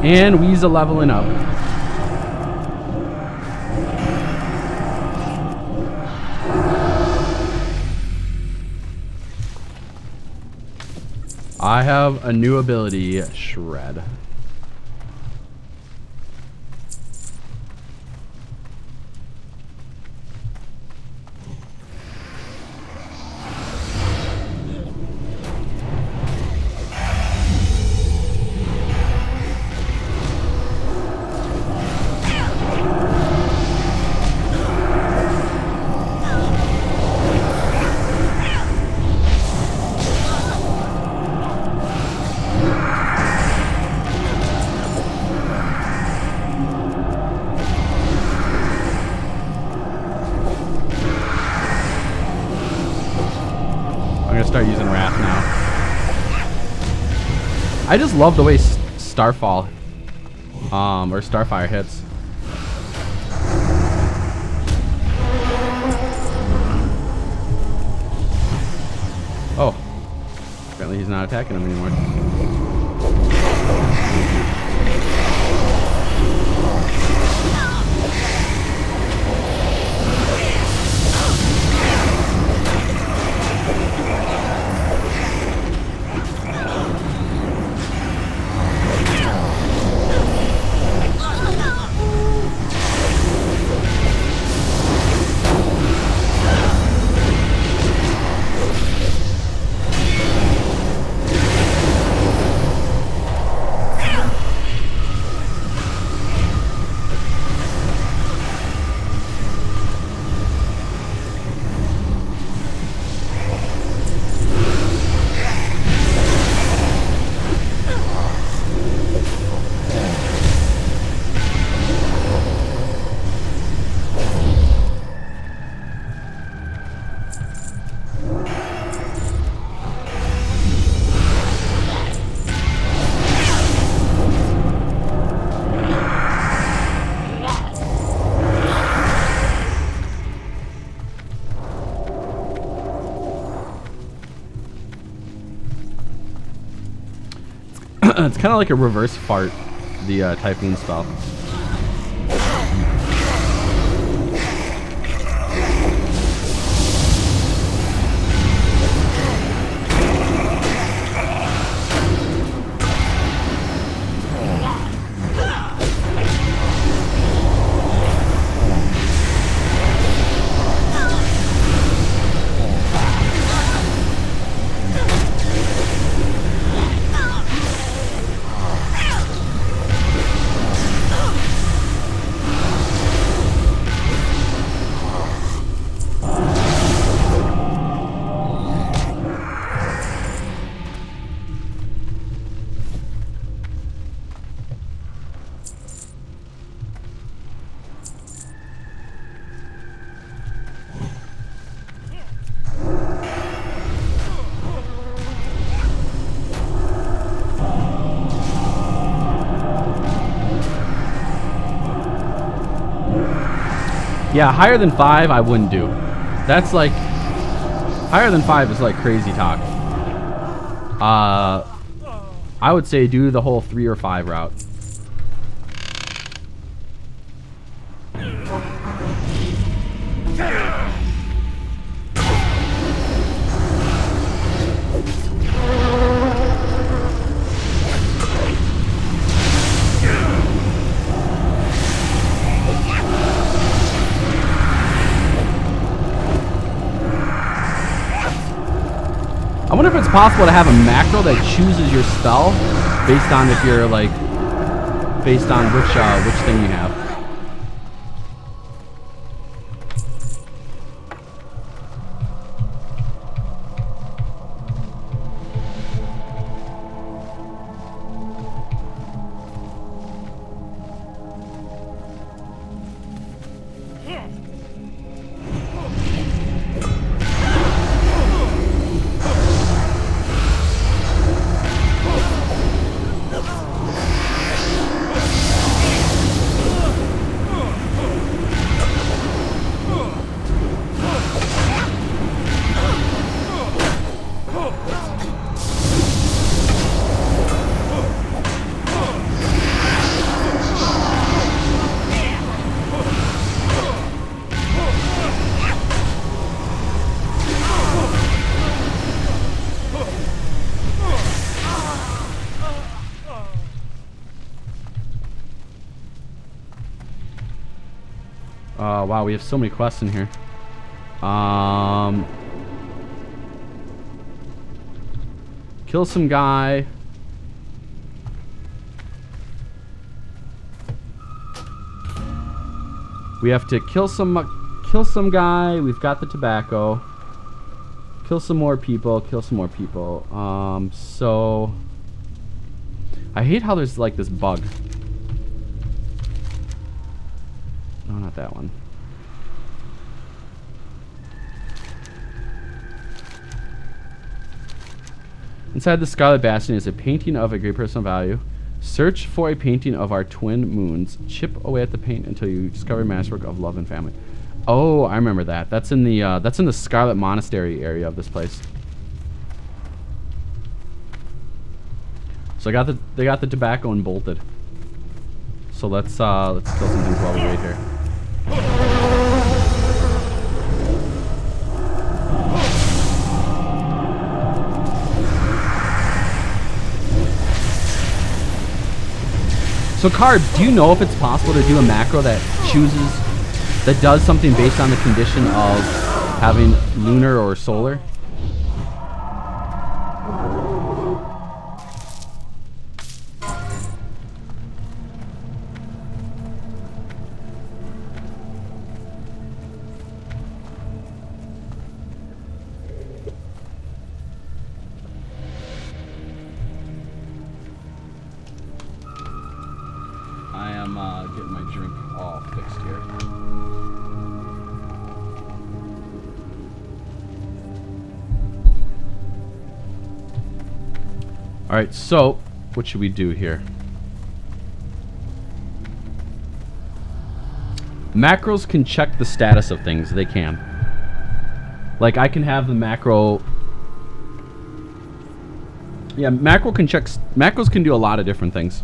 And Wee's leveling up. I have a new ability, Shred. Start using Wrath now. I just love the way Starfall or Starfire hits. Oh, apparently he's not attacking him anymore. It's kind of like a reverse fart, the Typhoon spell. Yeah, higher than 5 I wouldn't do. That's like, higher than 5 is like crazy talk. I would say do the whole 3 or 5 route. I wonder if it's possible to have a macro that chooses your spell based on if you're like, based on which thing you have. Wow, we have so many quests in here. Kill some guy. We have to kill some guy. We've got the tobacco. Kill some more people. Kill some more people. So I hate how there's like this bug. No, not that one. Inside the Scarlet Bastion is a painting of a great personal value. Search for a painting of our twin moons. Chip away at the paint until you discover a masterwork of love and family. Oh, I remember that. That's in the Scarlet Monastery area of this place. So they got the tobacco and bolted. So let's kill some things while we wait here. So Carb, do you know if it's possible to do a macro that does something based on the condition of having lunar or solar? Getting my drink all fixed here. Alright, so what should we do here? Macros can check the status of things. They can. Like I can have the macro. Yeah, macros can do a lot of different things.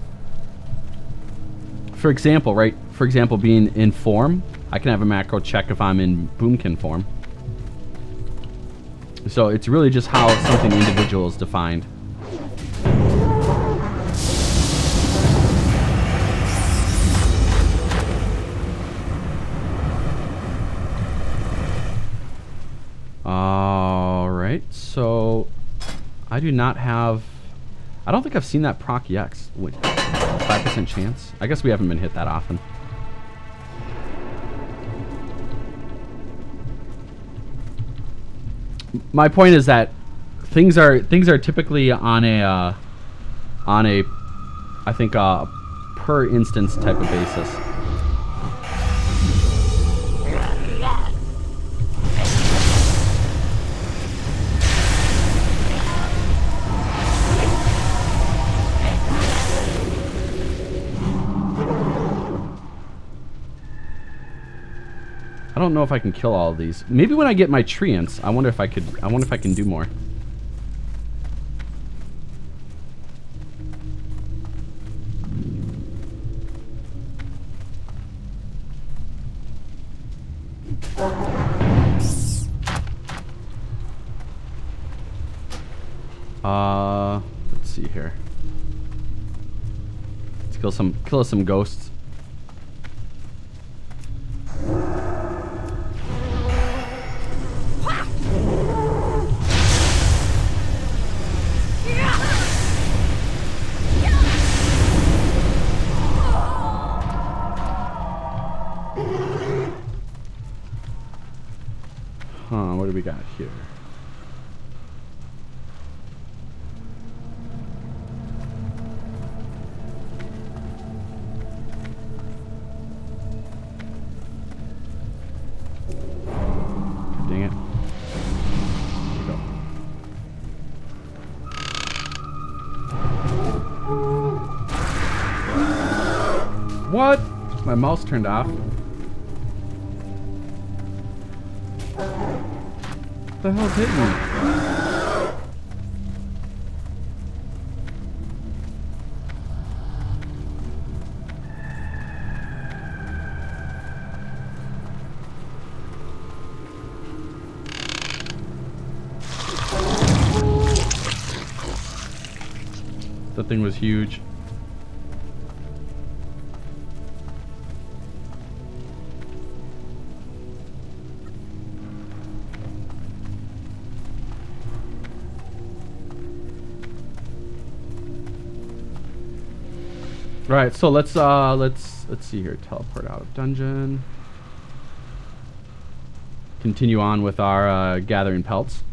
For example, right? For example, being in form, I can have a macro check if I'm in boomkin form. So it's really just how something individual is defined. All right, so I do not have. I don't think I've seen that proc EX. Wait, 5% chance. I guess we haven't been hit that often. My point is that things are typically on a I think per instance type of basis. I don't know if I can kill all of these. Maybe when I get my treants, I wonder if I can do more. Let's see here. Let's kill some ghosts. What do we got here? Dang it. There we go. What? My mouse turned off. What the hell's hitting me? That thing was huge. Right, so let's see here. Teleport out of dungeon. Continue on with our gathering pelts.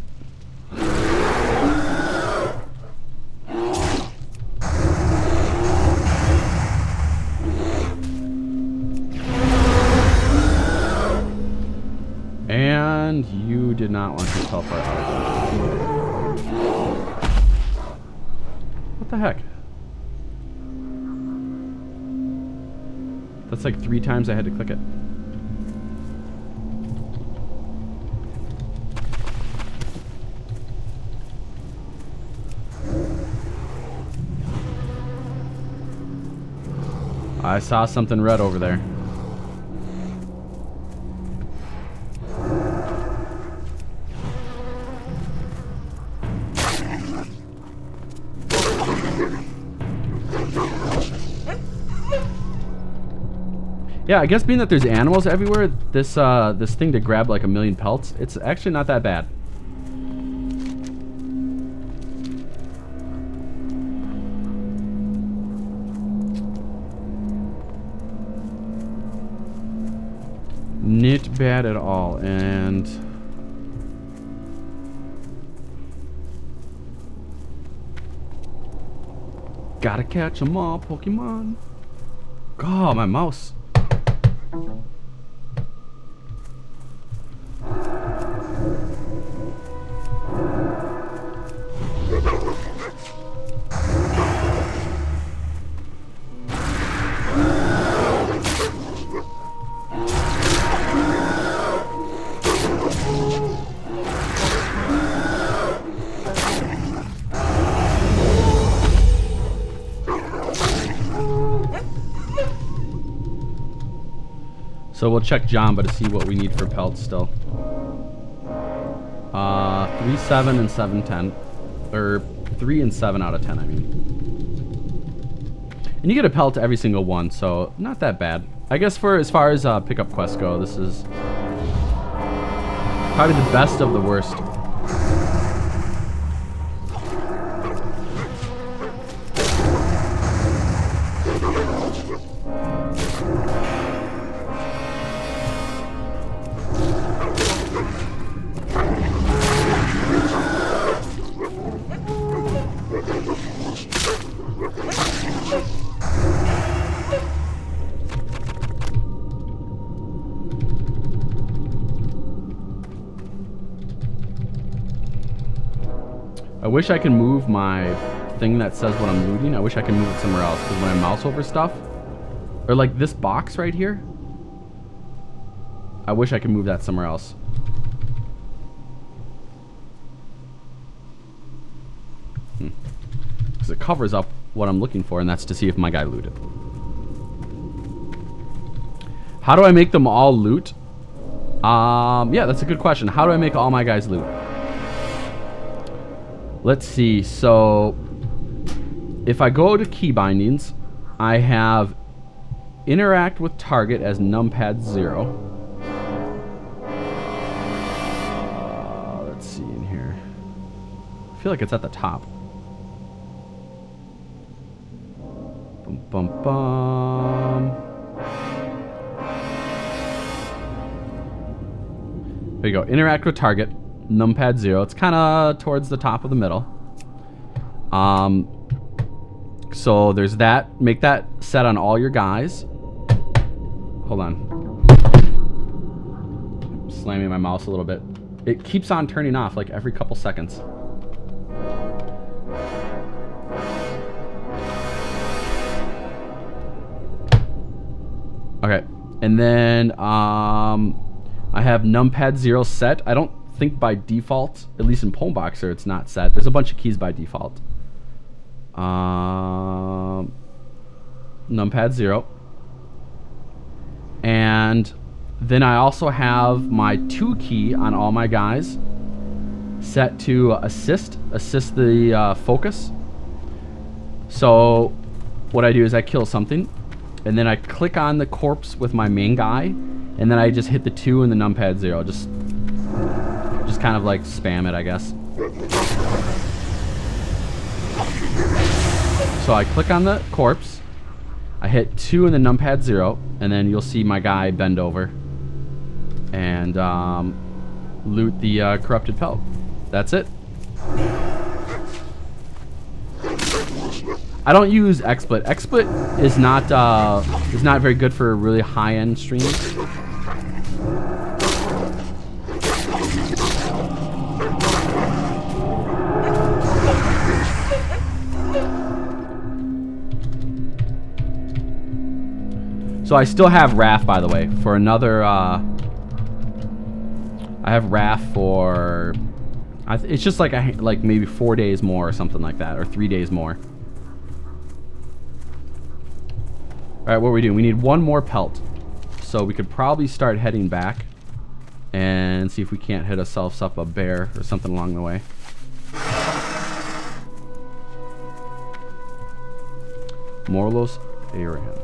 And you did not want to teleport out of dungeon. What the heck? That's like 3 times I had to click it. I saw something red over there. Yeah, I guess being that there's animals everywhere, this thing to grab like 1,000,000 pelts, it's actually not that bad. Not bad at all, and gotta catch 'em all, Pokemon. God, my mouse. So we'll check Jamba to see what we need for pelts still. 3, 7, and 7, 10. Or 3 and 7 out of 10, I mean. And you get a pelt to every single one, so not that bad. I guess for as far as pickup quests go, this is probably the best of the worst. I wish I could move my thing that says what I'm looting. I wish I could move it somewhere else, because when I mouse over stuff, or like this box right here, I wish I could move that somewhere else. Because it covers up what I'm looking for, and that's to see if my guy looted. How do I make them all loot? Yeah, that's a good question. How do I make all my guys loot? Let's see. So, if I go to key bindings, I have interact with target as numpad 0. Let's see in here. I feel like it's at the top. Bum, bum, bum. There you go. Interact with target, numpad 0. It's kind of towards the top of the middle. So there's that. Make that set on all your guys. Hold on. I'm slamming my mouse a little bit. It keeps on turning off like every couple seconds. Okay. And then I have numpad 0 set. I don't think by default, at least in Multiboxer, it's not set. There's a bunch of keys by default. Numpad 0. And then I also have my 2 key on all my guys set to assist the focus. So what I do is I kill something, and then I click on the corpse with my main guy, and then I just hit the 2 and the numpad 0. Just kind of like spam it, I guess. So I click on the corpse, I hit 2 and the numpad 0, and then you'll see my guy bend over and loot the corrupted pelt. That's it. I don't use XSplit. XSplit is not very good for really high-end streams. So I still have RAF, by the way, for another. I have RAF for. It's just like maybe 4 days more or something like that, or 3 days more. All right, what are we doing? We need 1 more pelt, so we could probably start heading back and see if we can't hit ourselves up a bear or something along the way. Morlos Abraham.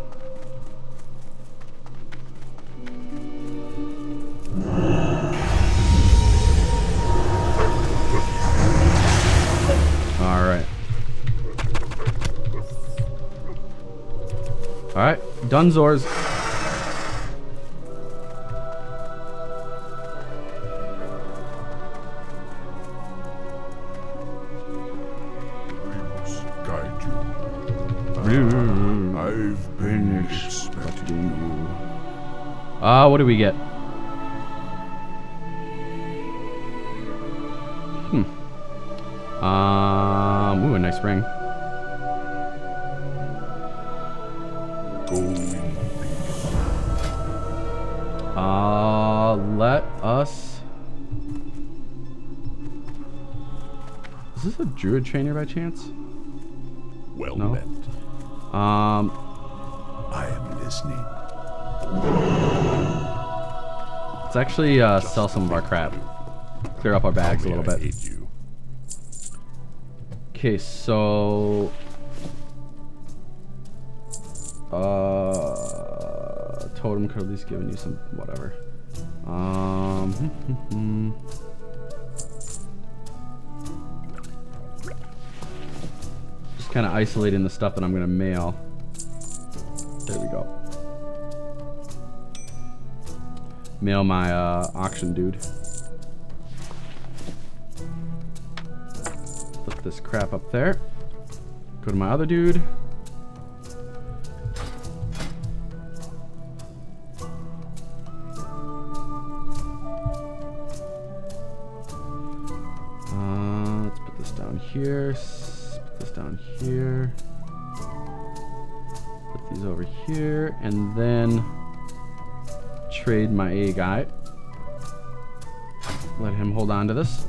Alright, Dunzors. Guide you. I've been expecting you. What do we get? Ooh, a nice ring. Let us. Is this a Druid trainer by chance? Well no. met. I am listening. Let's actually sell some of our crap. Clear up our bags a little bit. Okay, so totem could at least given you some whatever. Just kind of isolating the stuff that I'm gonna mail. There we go. Mail my auction dude. Put this crap up there. Go to my other dude. Let's put this down here. Put this down here. Put these over here, and then trade my A guy. Let him hold on to this.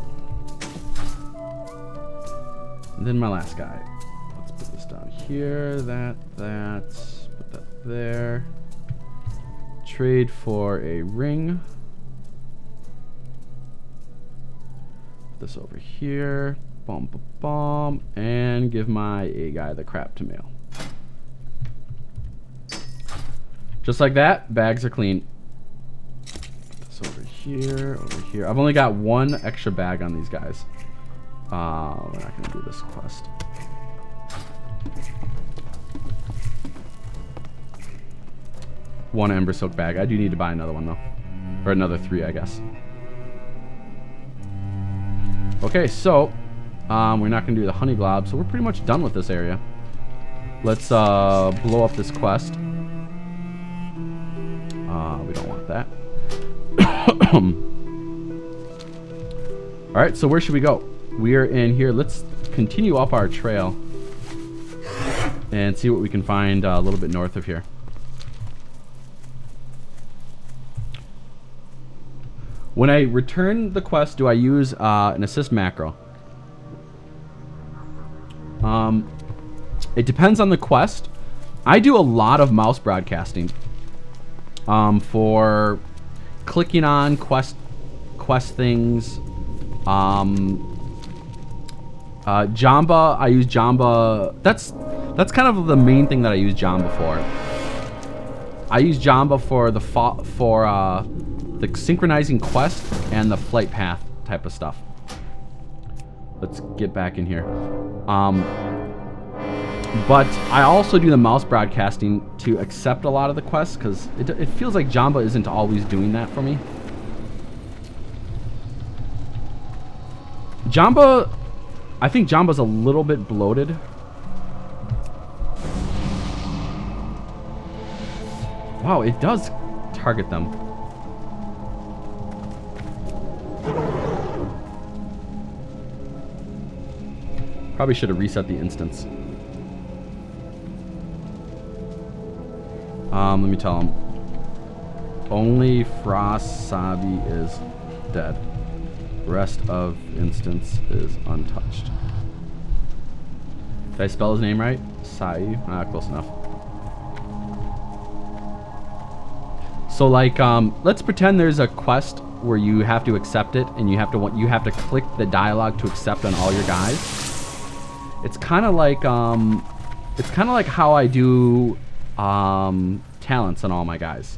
And then my last guy. Let's put this down here. That. Put that there. Trade for a ring. Put this over here. Bum, bum, bum. And give my A guy the crap to mail. Just like that, bags are clean. Put this over here, over here. I've only got one extra bag on these guys. We're not gonna do this quest. One Ember Silk bag. I do need to buy another one though. Or another 3, I guess. Okay, so we're not gonna do the honey glob, so we're pretty much done with this area. Let's blow up this quest. We don't want that. Alright, so where should we go? We're in here. Let's continue up our trail and see what we can find a little bit north of here. When I return the quest, do I use an assist macro? It depends on the quest. I do a lot of mouse broadcasting for clicking on quest things. Jamba, I use Jamba. That's kind of the main thing that I use Jamba for. I use Jamba for the synchronizing quest and the flight path type of stuff. Let's get back in here. But I also do the mouse broadcasting to accept a lot of the quests because it feels like Jamba isn't always doing that for me. Jamba, I think Jamba's a little bit bloated. Wow, it does target them. Probably should have reset the instance. Let me tell him. Only Frost Sabi is dead. Rest of instance is untouched. Did I spell his name right? Sai? Close enough. So like, let's pretend there's a quest where you have to accept it, and you have to click the dialogue to accept on all your guys. It's kind of like how I do talents on all my guys.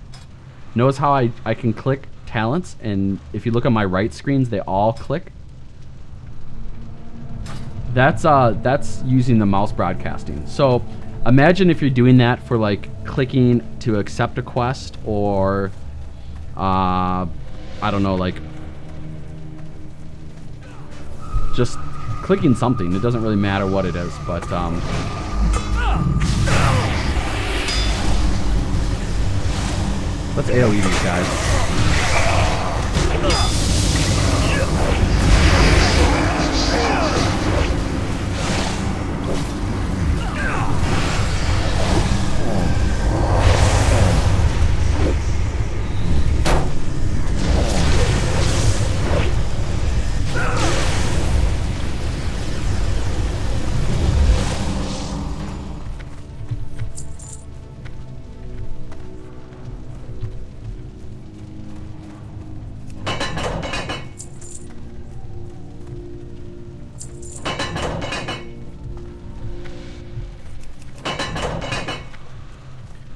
Notice how I can click talents, and if you look at my right screens, they all click. That's using the mouse broadcasting. So imagine if you're doing that for like clicking to accept a quest, or I don't know, like just clicking something. It doesn't really matter what it is, but let's AoE these guys.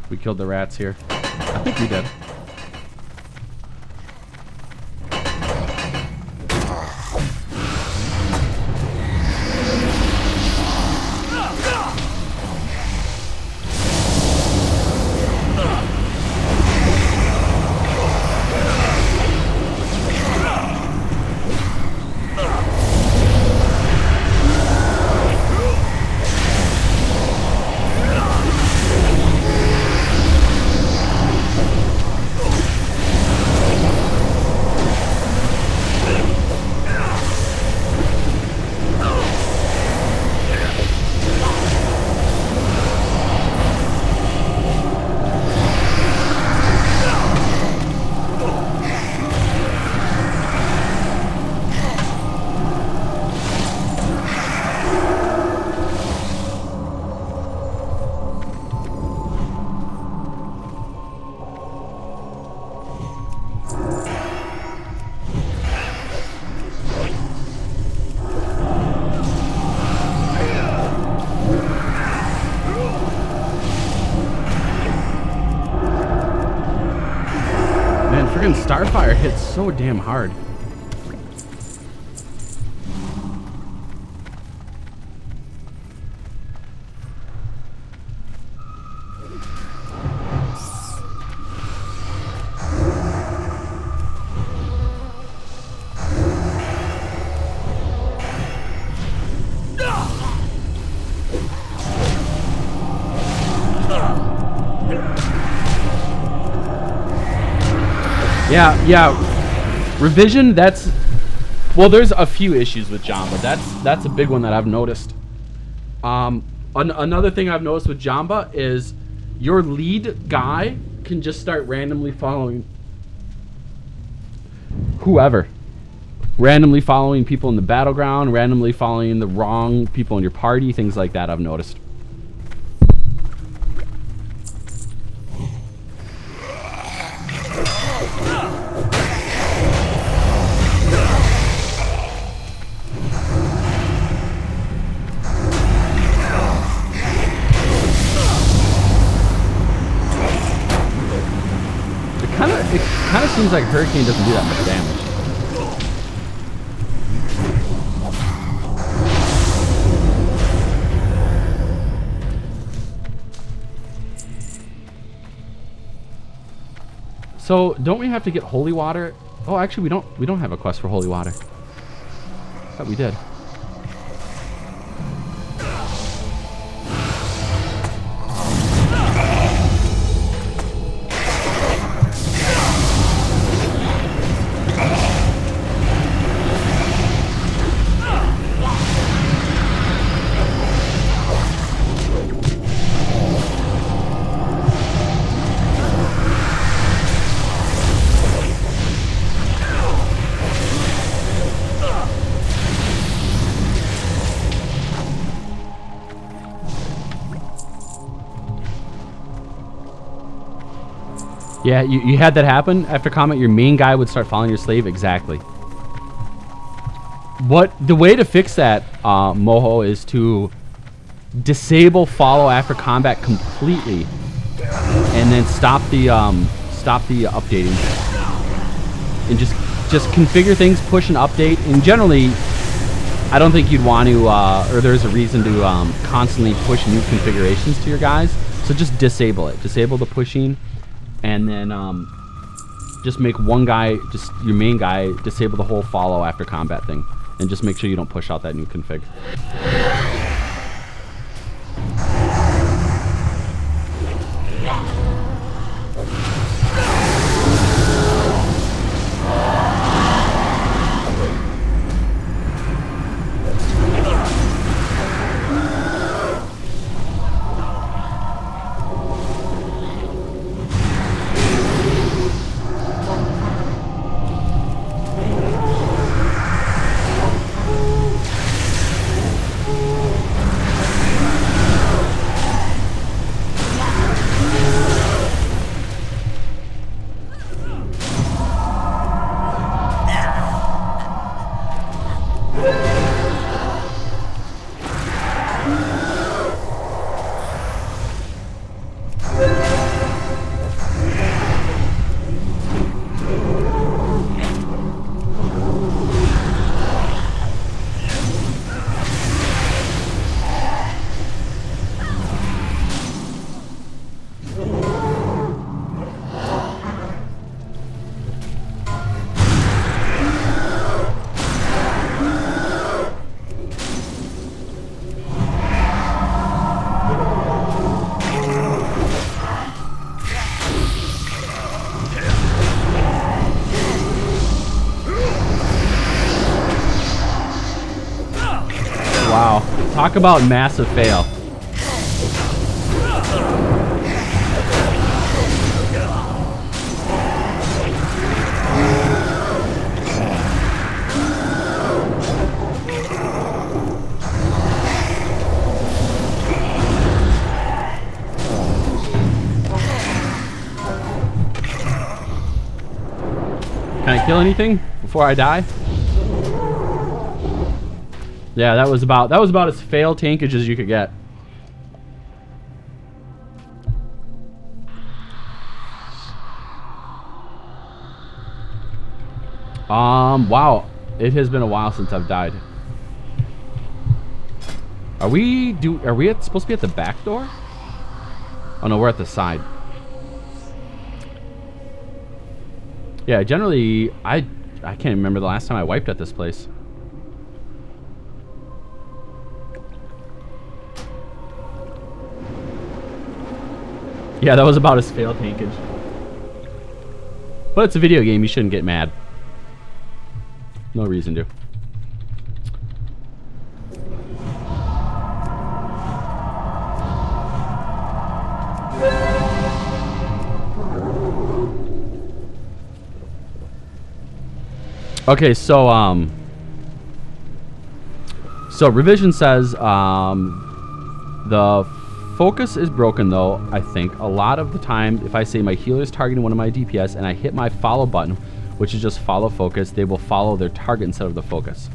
We killed the rats here. I think we did. Starfire hits so damn hard. Yeah. Revision, that's... Well, there's a few issues with Jamba. That's a big one that I've noticed. Another thing I've noticed with Jamba is your lead guy can just start randomly following whoever. Randomly following people in the battleground, randomly following the wrong people in your party, things like that I've noticed. It kind of seems like Hurricane doesn't do that much damage. So don't we have to get holy water? Oh, actually, we don't have a quest for holy water. I thought we did. Yeah, you had that happen after combat. Your main guy would start following your slave. Exactly. The way to fix that, Moho, is to disable follow after combat completely, and then stop the updating, and just configure things, push an update. And generally, I don't think you'd want to, or there's a reason to constantly push new configurations to your guys. So just disable it. Disable the pushing. And then just make one guy, just your main guy, disable the whole follow after combat thing. And just make sure you don't push out that new config. Wow. Talk about massive fail. Can I kill anything before I die? Yeah, that was about as fail tankage as you could get. Wow. It has been a while since I've died. Are we supposed to be at the back door? Oh no, we're at the side. Yeah, generally I can't remember the last time I wiped at this place. Yeah, that was about as failed tankage. But it's a video game, you shouldn't get mad. No reason to. Okay, so revision says the focus is broken though. I think a lot of the time if I say my healer is targeting one of my DPS and I hit my follow button, which is just follow focus, they will follow their target instead of the focus.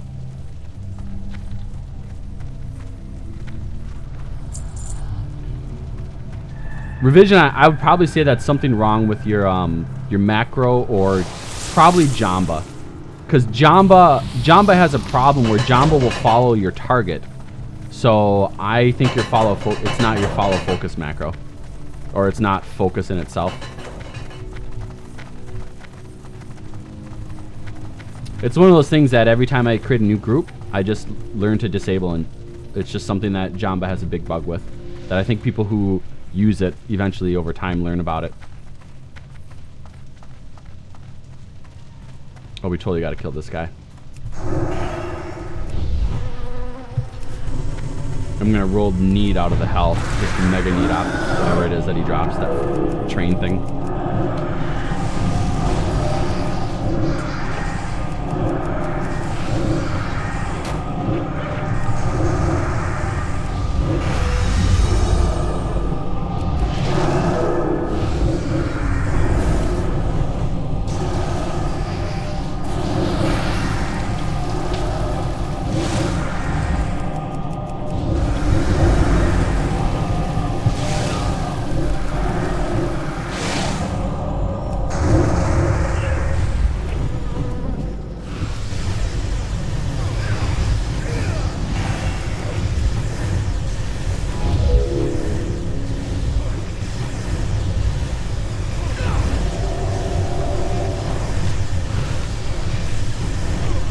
Revision, I would probably say that's something wrong with your macro, or probably Jamba. Because Jamba has a problem where Jamba will follow your target. So I think your it's not your follow focus macro. Or it's not focus in itself. It's one of those things that every time I create a new group, I just learn to disable, and it's just something that Jamba has a big bug with. That I think people who use it eventually over time learn about it. Oh, we totally got to kill this guy. I'm going to roll need out of the hell. Just mega need out, whatever it is that he drops, that train thing.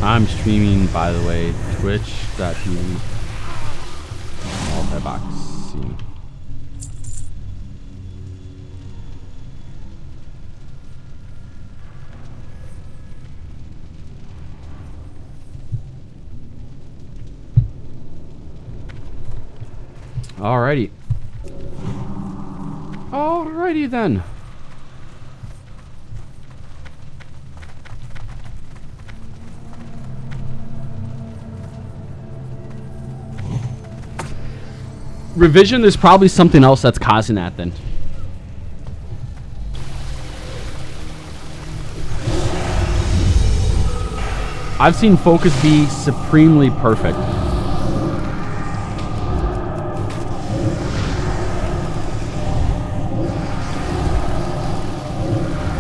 I'm streaming, by the way, twitch.tv Multiboxing. Alrighty. Alrighty then. Revision, there's probably something else that's causing that then. I've seen focus be supremely perfect.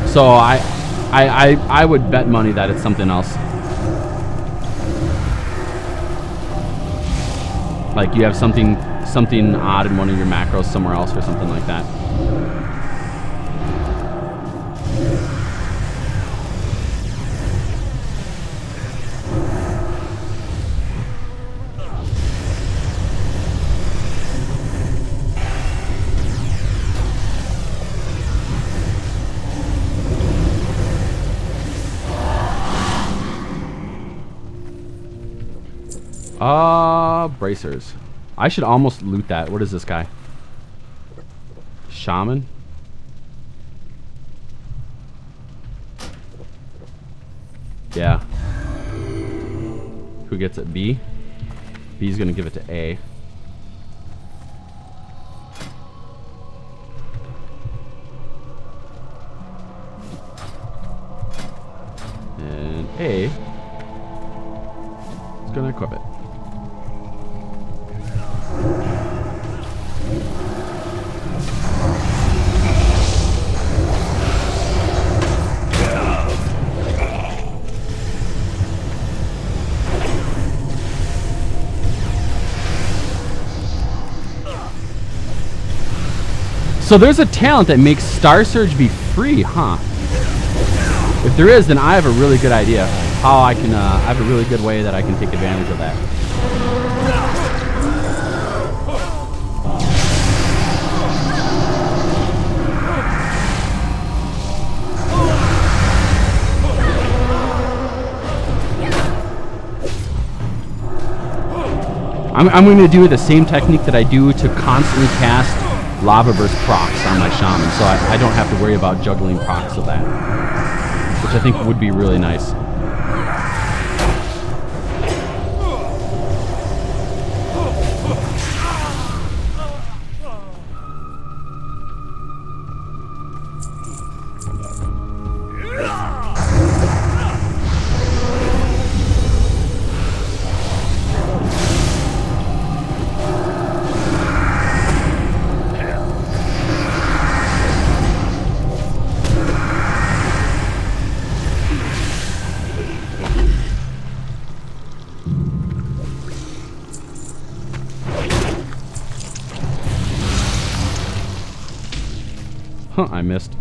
So I would bet money that it's something else. Like you have something odd in one of your macros somewhere else or something like that. Bracers. I should almost loot that. What is this guy? Shaman? Yeah. Who gets it? B? B's gonna give it to A. And A is gonna equip it. So there's a talent that makes Star Surge be free, huh? If there is, then I have a really good idea how I can, I have a really good way that I can take advantage of that. I'm going to do the same technique that I do to constantly cast Lava Burst procs on my Shaman, so I don't have to worry about juggling procs of that, which I think would be really nice. Huh, I missed.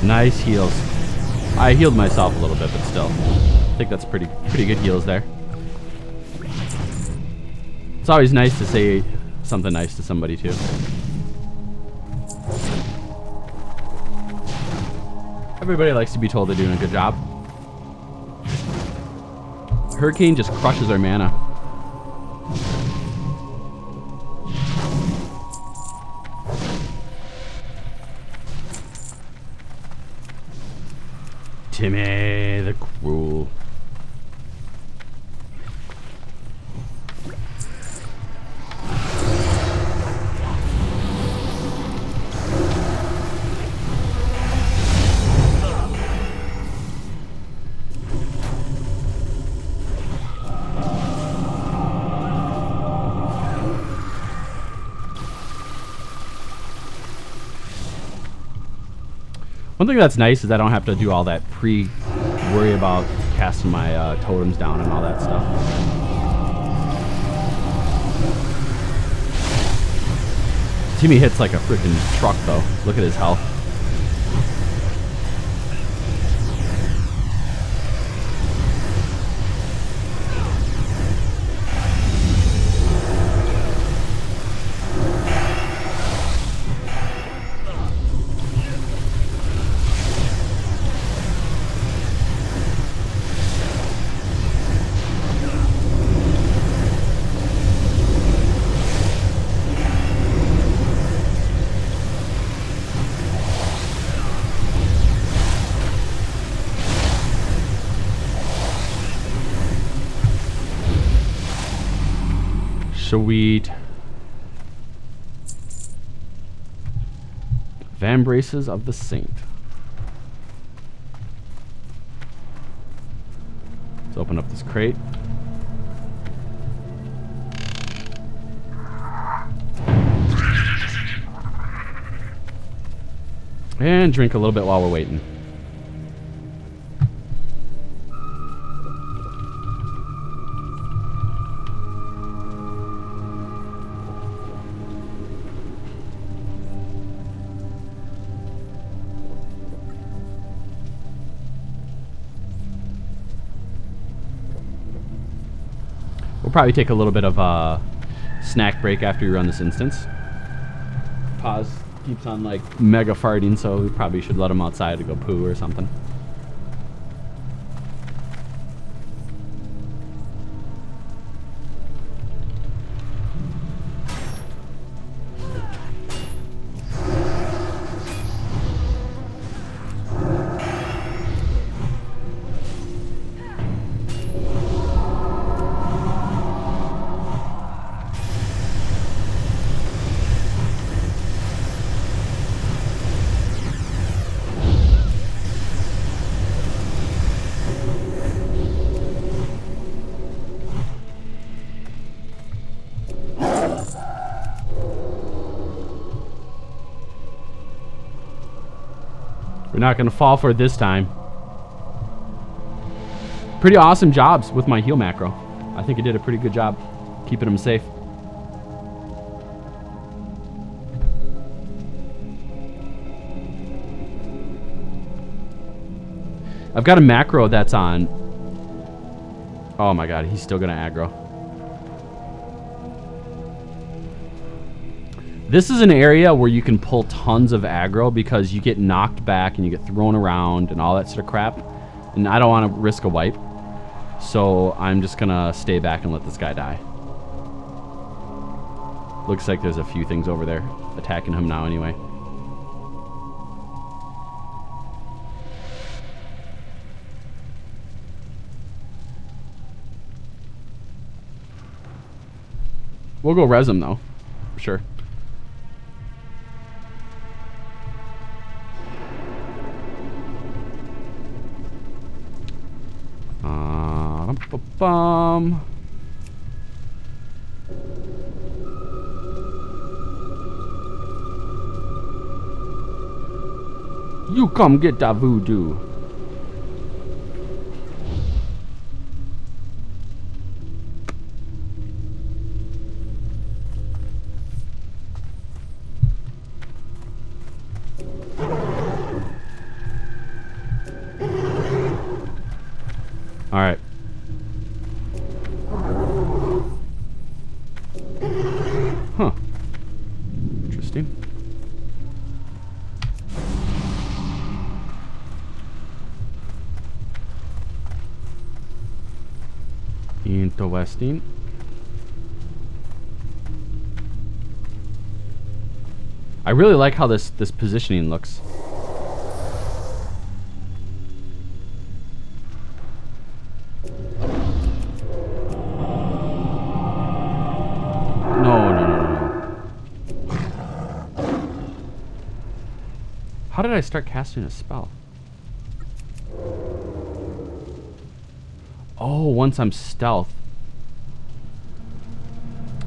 Nice heals. I healed myself a little bit, but still. I think that's pretty good heals there. It's always nice to say something nice to somebody too. Everybody likes to be told they're doing a good job. Hurricane just crushes our mana. Timmy the Cruel. One thing that's nice is I don't have to do all that worry about casting my totems down and all that stuff. Timmy hits like a freaking truck though. Look at his health. Sweet. Vambraces of the Saint. Let's open up this crate. And drink a little bit while we're waiting. We'll probably take a little bit of a snack break after we run this instance. Pause. Keeps on like mega farting, so we probably should let him outside to go poo or something. We're not going to fall for it this time. Pretty awesome jobs with my heal macro. I think I did a pretty good job keeping him safe. I've got a macro that's on. Oh my god, he's still going to aggro. This is an area where you can pull tons of aggro because you get knocked back and you get thrown around and all that sort of crap. And I don't want to risk a wipe. So I'm just going to stay back and let this guy die. Looks like there's a few things over there attacking him now anyway. We'll go res him though, for sure. Bum. You come get that voodoo. All right. Huh. Interesting. Interesting. I really like how this positioning looks. How did I start casting a spell? Oh, once I'm stealth.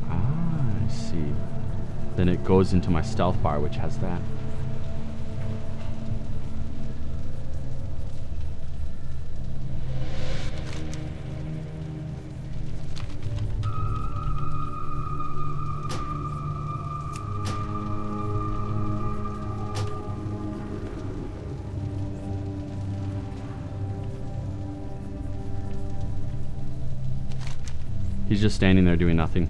Ah, I see. Then it goes into my stealth bar, which has that. He's just standing there doing nothing.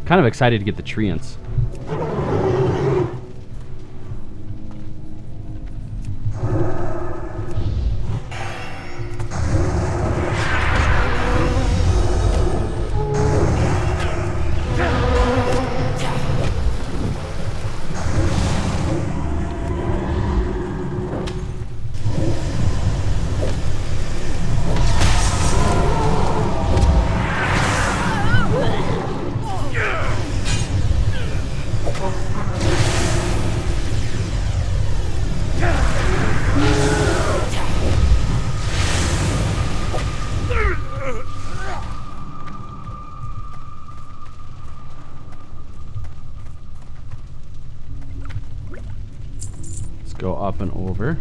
Kind of excited to get the treants. Go up and over.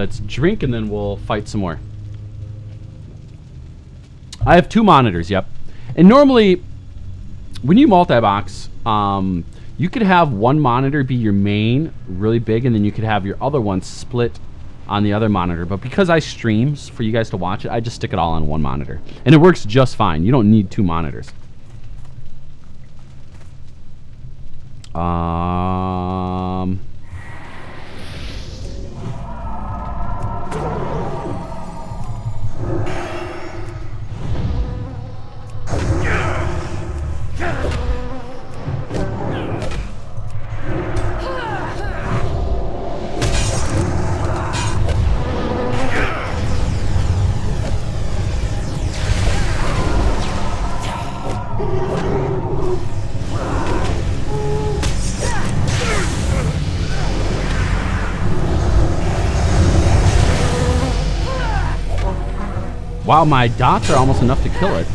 Let's drink and then we'll fight some more. I have 2 monitors, yep. And normally, when you multi-box, you could have one monitor be your main, really big, and then you could have your other one split on the other monitor. But because I stream for you guys to watch it, I just stick it all on one monitor. And it works just fine. You don't need 2 monitors. Wow, my dots are almost enough to kill it.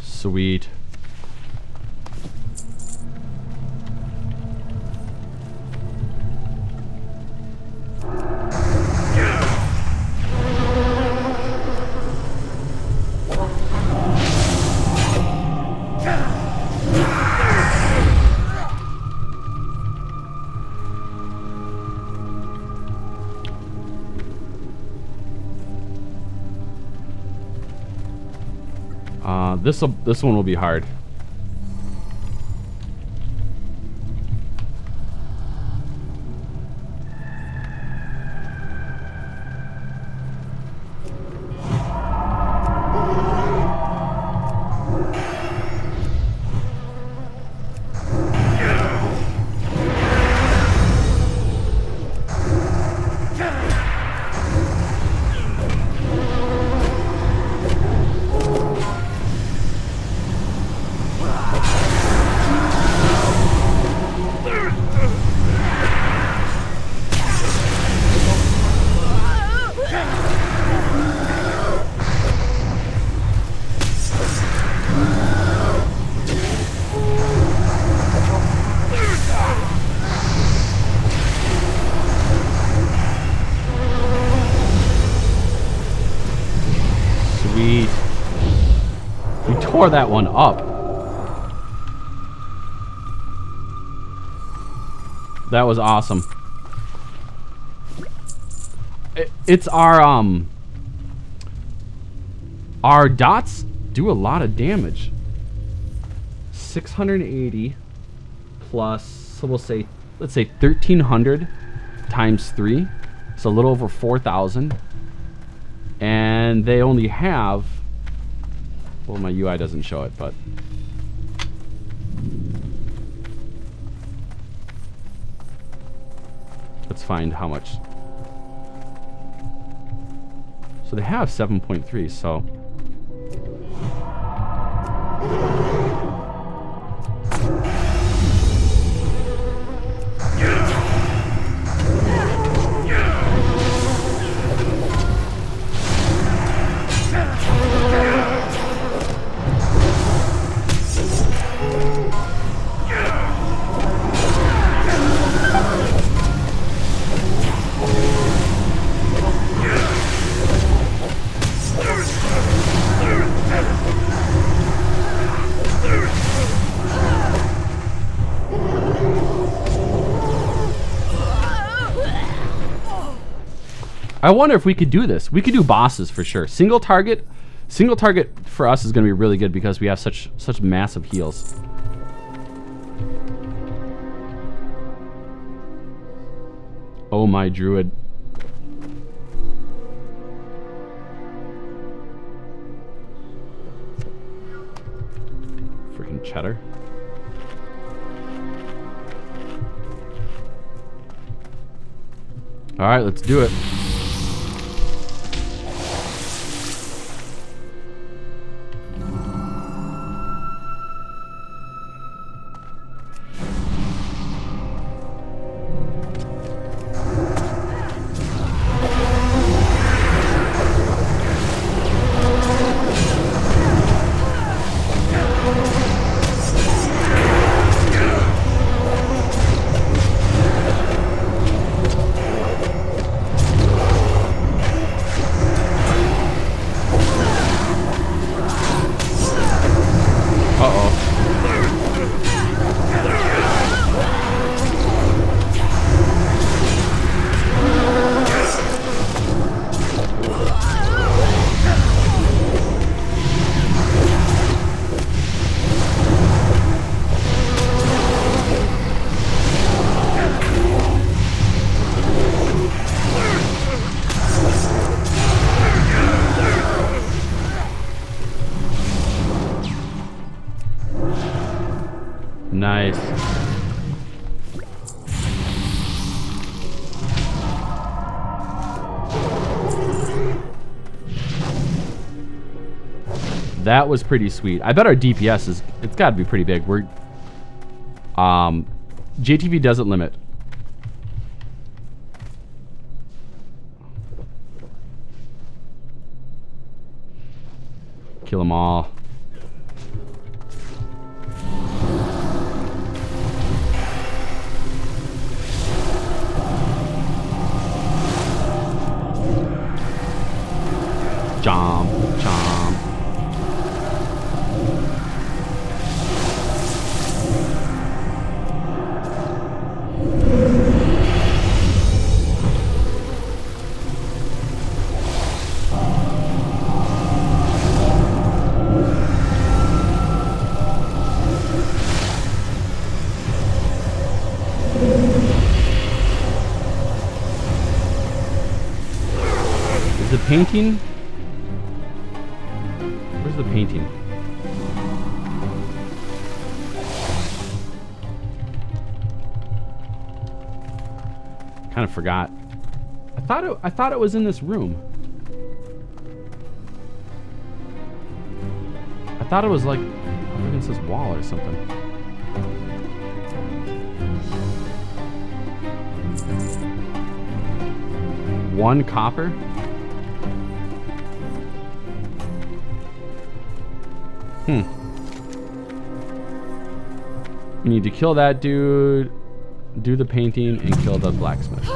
Sweet. This one will be hard. We tore that one up. That was awesome. It's our dots do a lot of damage. 680 plus, so we'll say, let's say 1300 times 3. It's a little over 4,000. And they only have, well, my UI doesn't show it, but let's find how much. So they have 7.3, so I wonder if we could do this. We could do bosses for sure. Single target for us is going to be really good because we have such massive heals. Oh my druid. Freaking cheddar. All right, let's do it. Nice. That was pretty sweet. I bet our DPS is, it's got to be pretty big. We're JTV doesn't limit. Kill them all. Chomp, chomp. Is the painting? Where's the painting? Kind of forgot. I thought it was in this room. I thought it was like up against this wall or something. One copper? We need to kill that dude, do the painting, and kill the blacksmith.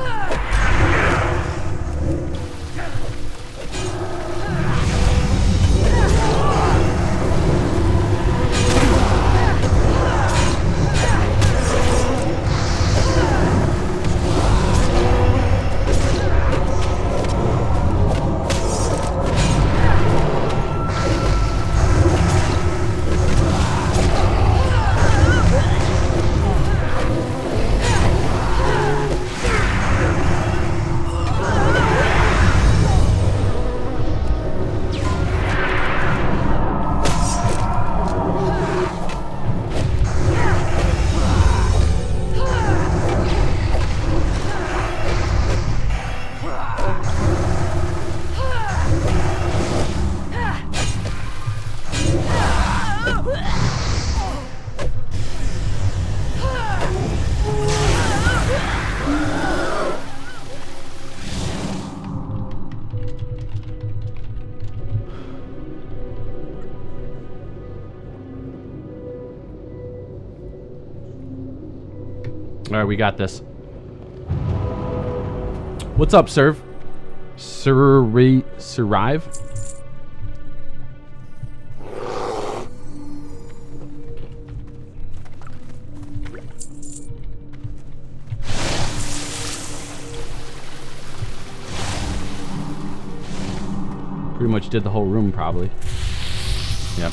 All right, we got this. What's up, Serve? Survive? Pretty much did the whole room, probably. Yep.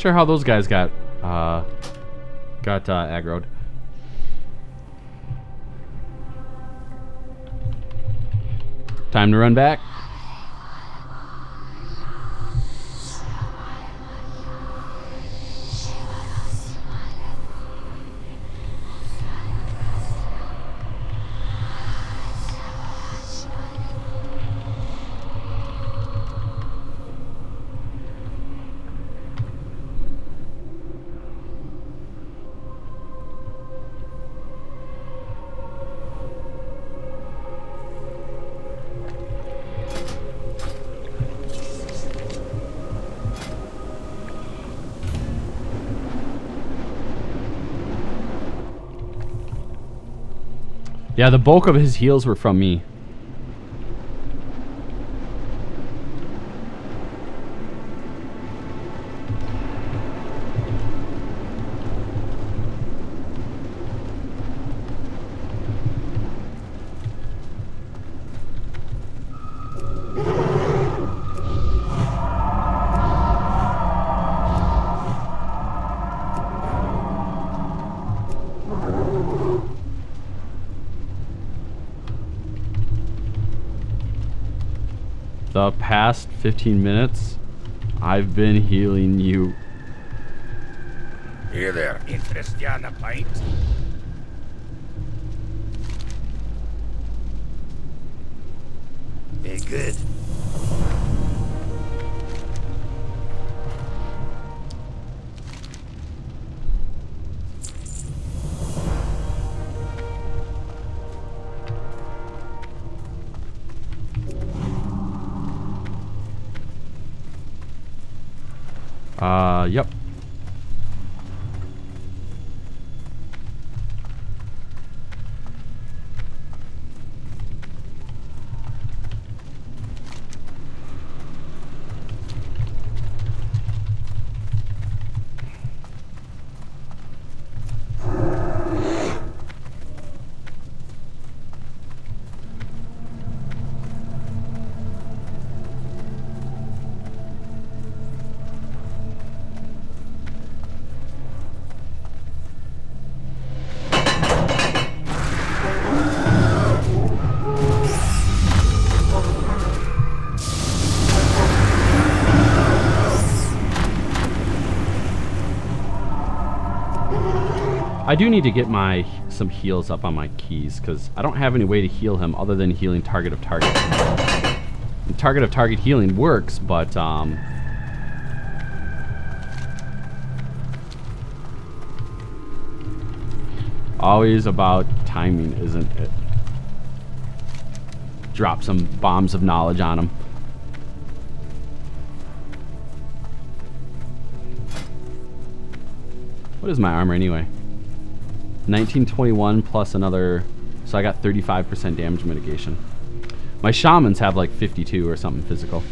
sure how those guys got aggroed. Time to run back. Yeah, the bulk of his heals were from me. The past 15 minutes, I've been healing you. Here there, interest ya in a pint? Be good. Yep. I do need to get some heals up on my keys because I don't have any way to heal him other than healing target of target. And target of target healing works, but always about timing, isn't it? Drop some bombs of knowledge on him. What is my armor anyway? 1921 plus another, so I got 35% damage mitigation. My shamans have like 52 or something physical.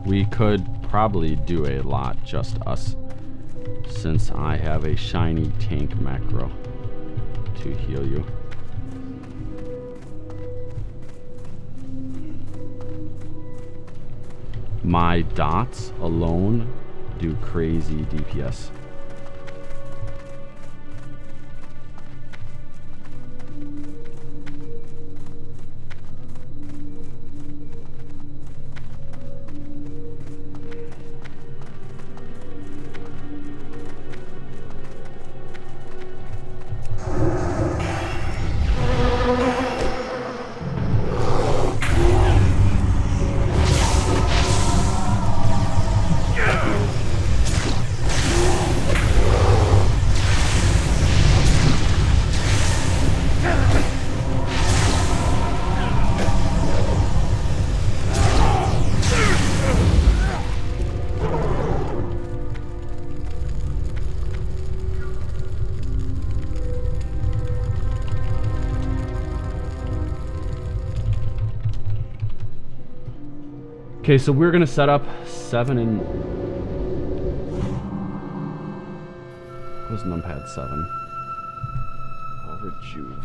We could probably do a lot, just us, since I have a shiny tank macro to heal you. My dots alone do crazy DPS. Okay, so we're gonna set up 7 and... was numpad 7? Rejuve.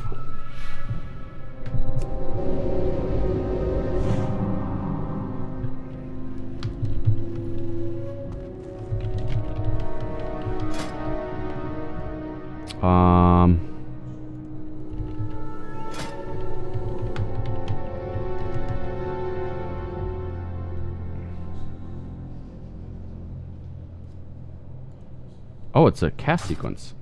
Oh, it's a cast sequence.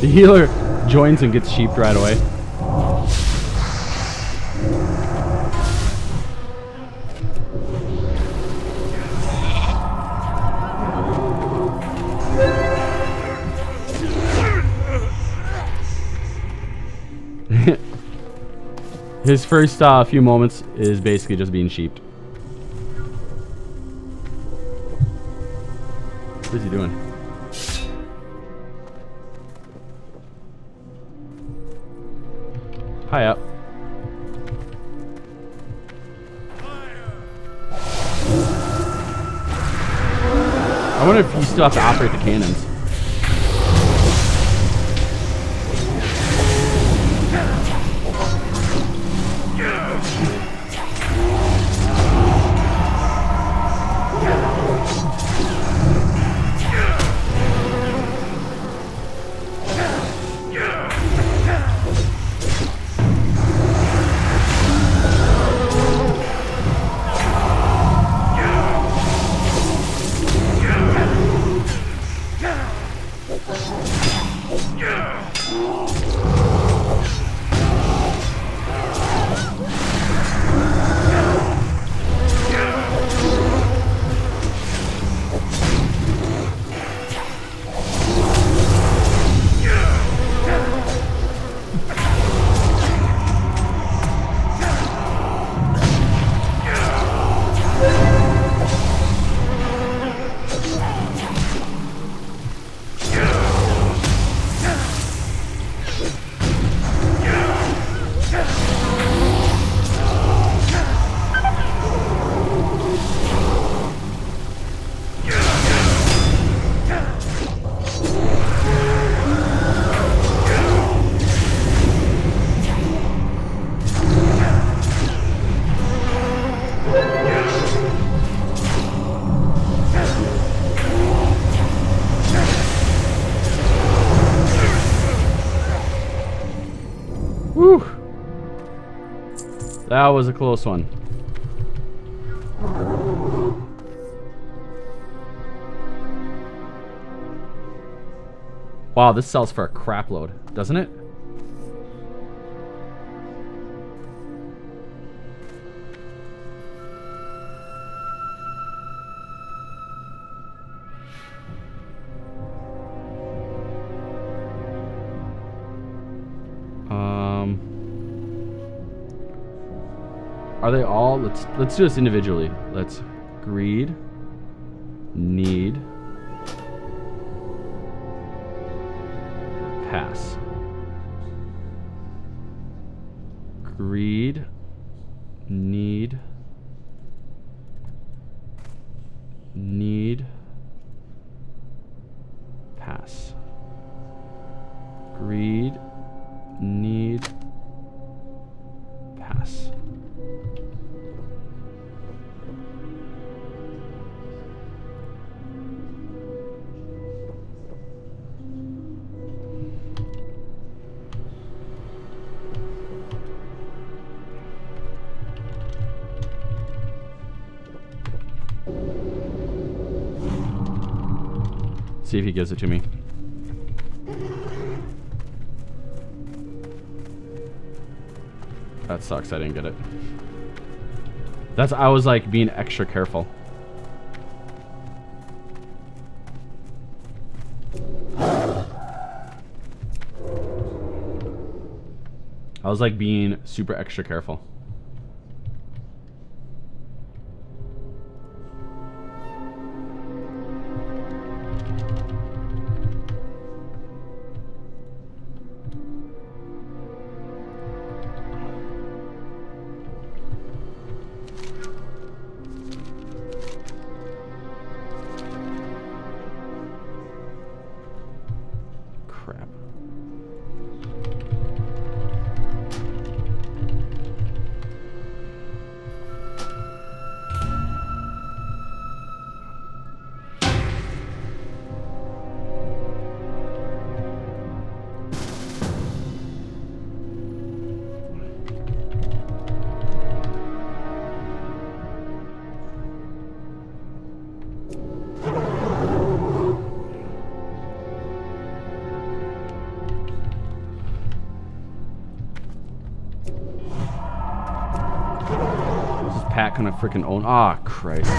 The healer joins and gets sheeped right away. His first few moments is basically just being sheeped. What is he doing? High up. I wonder if you still have to operate the cannons. Whew. That was a close one. Wow, this sells for a crap load, doesn't it? Are they all? Let's do this individually. Let's greed, need, pass. Greed, need, pass. Greed, need, pass. See if he gives it to me. That sucks. I didn't get it. I was like being extra careful. I was like being super extra careful. Crap. Pat kind of freaking own. Ah, Christ.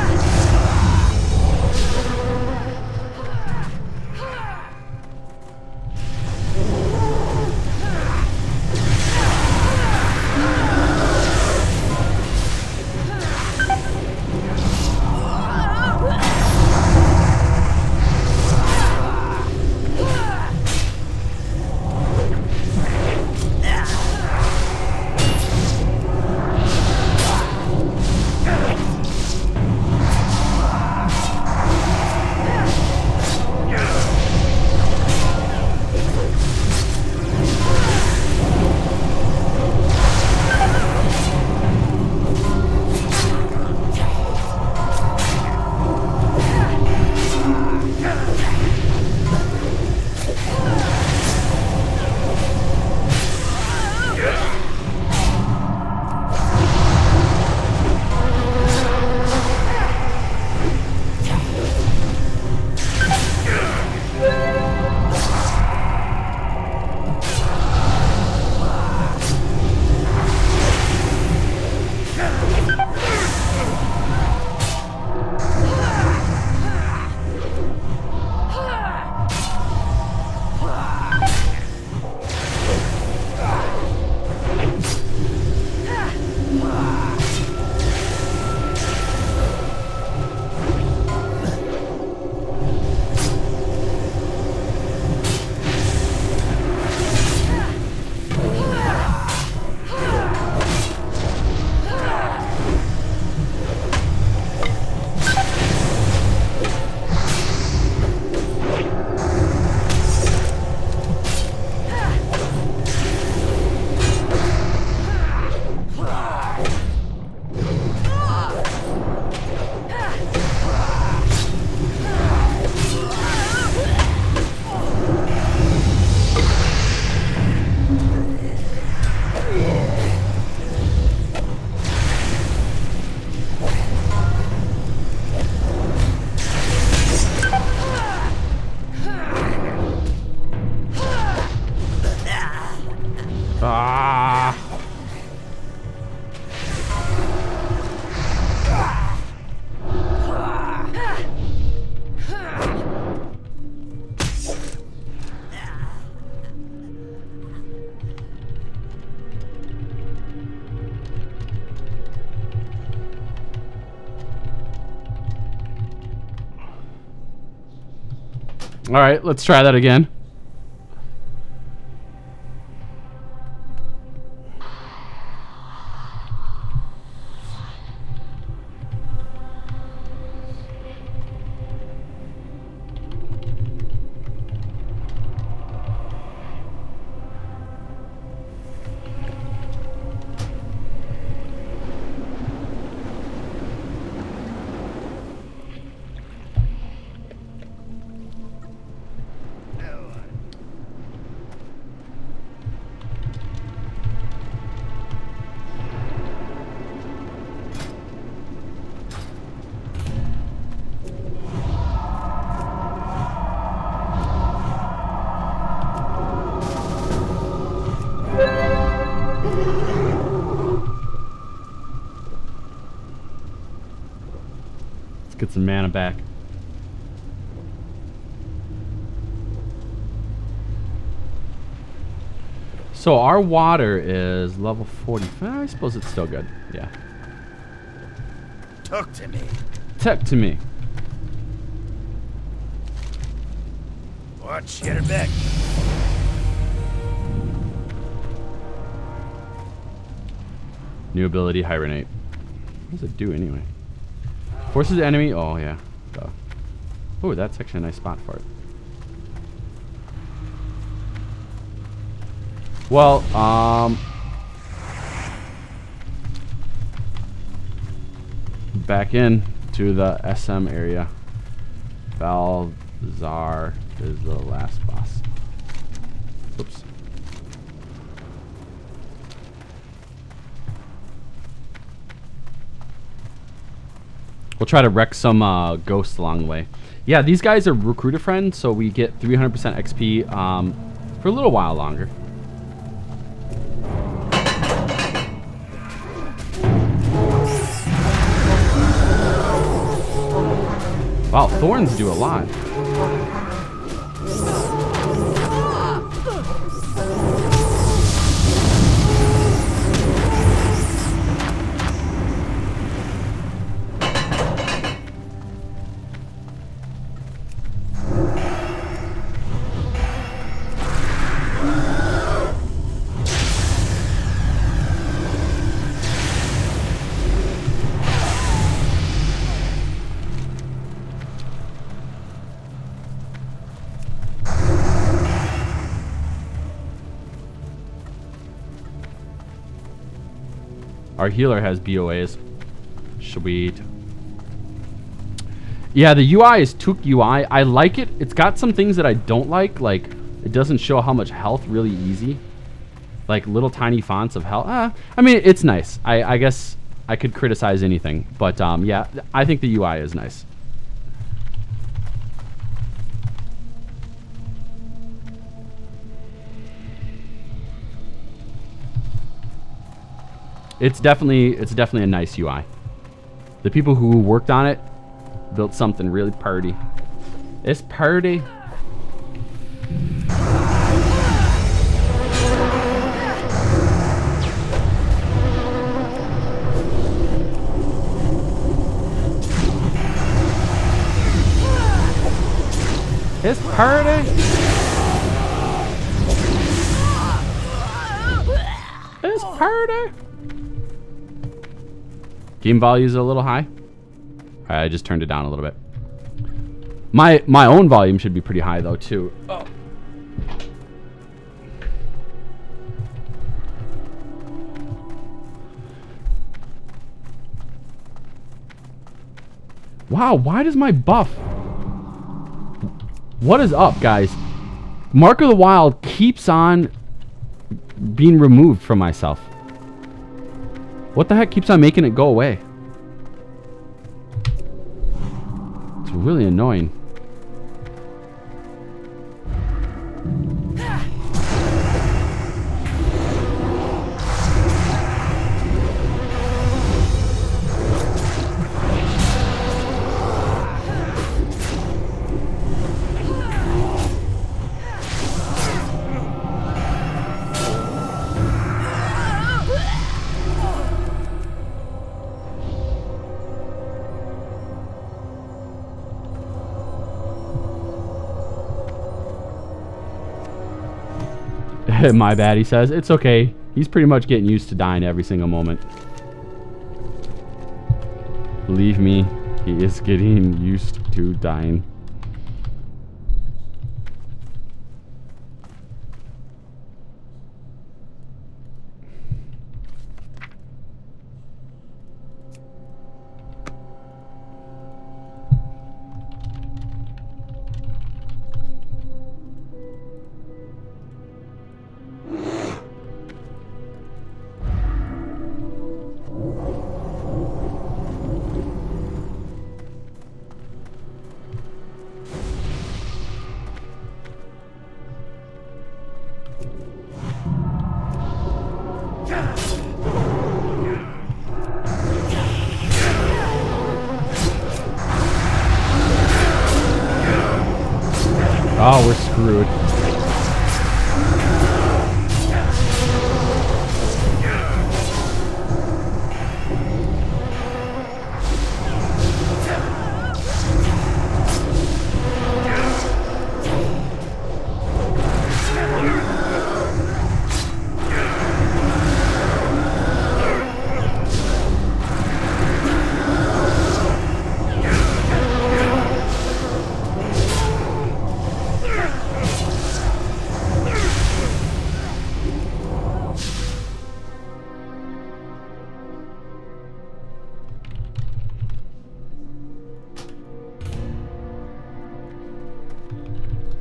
Ah. All right, let's try that again. get some mana back. So our water is level 45. I suppose it's still good. Yeah. Talk to me. Talk to me. Watch your back. New ability, Hibernate. What does it do anyway? Forces the enemy. Oh yeah. Duh. Oh, that's actually a nice spot for it. Well, back in to the SM area. Balzar is the last boss. Oops. We'll try to wreck some ghosts along the way. Yeah, these guys are recruiter friends, so we get 300% XP for a little while longer. Wow, thorns do a lot. Our healer has BOAs. Sweet. Yeah, the UI is Took UI. I like it. It's got some things that I don't like it doesn't show how much health really easy. Like little tiny fonts of health. I mean, it's nice. I guess I could criticize anything. But yeah, I think the UI is nice. It's definitely a nice UI. The people who worked on it built something really party. It's party. It's party. It's party. Game value is a little high. I just turned it down a little bit. My own volume should be pretty high though too. Oh. Wow, why does my buff... What is up, guys? Mark of the Wild keeps on being removed from myself. What the heck keeps on making it go away? It's really annoying. My bad, he says. It's okay. He's pretty much getting used to dying every single moment. Believe me, he is getting used to dying. Oh, we're screwed.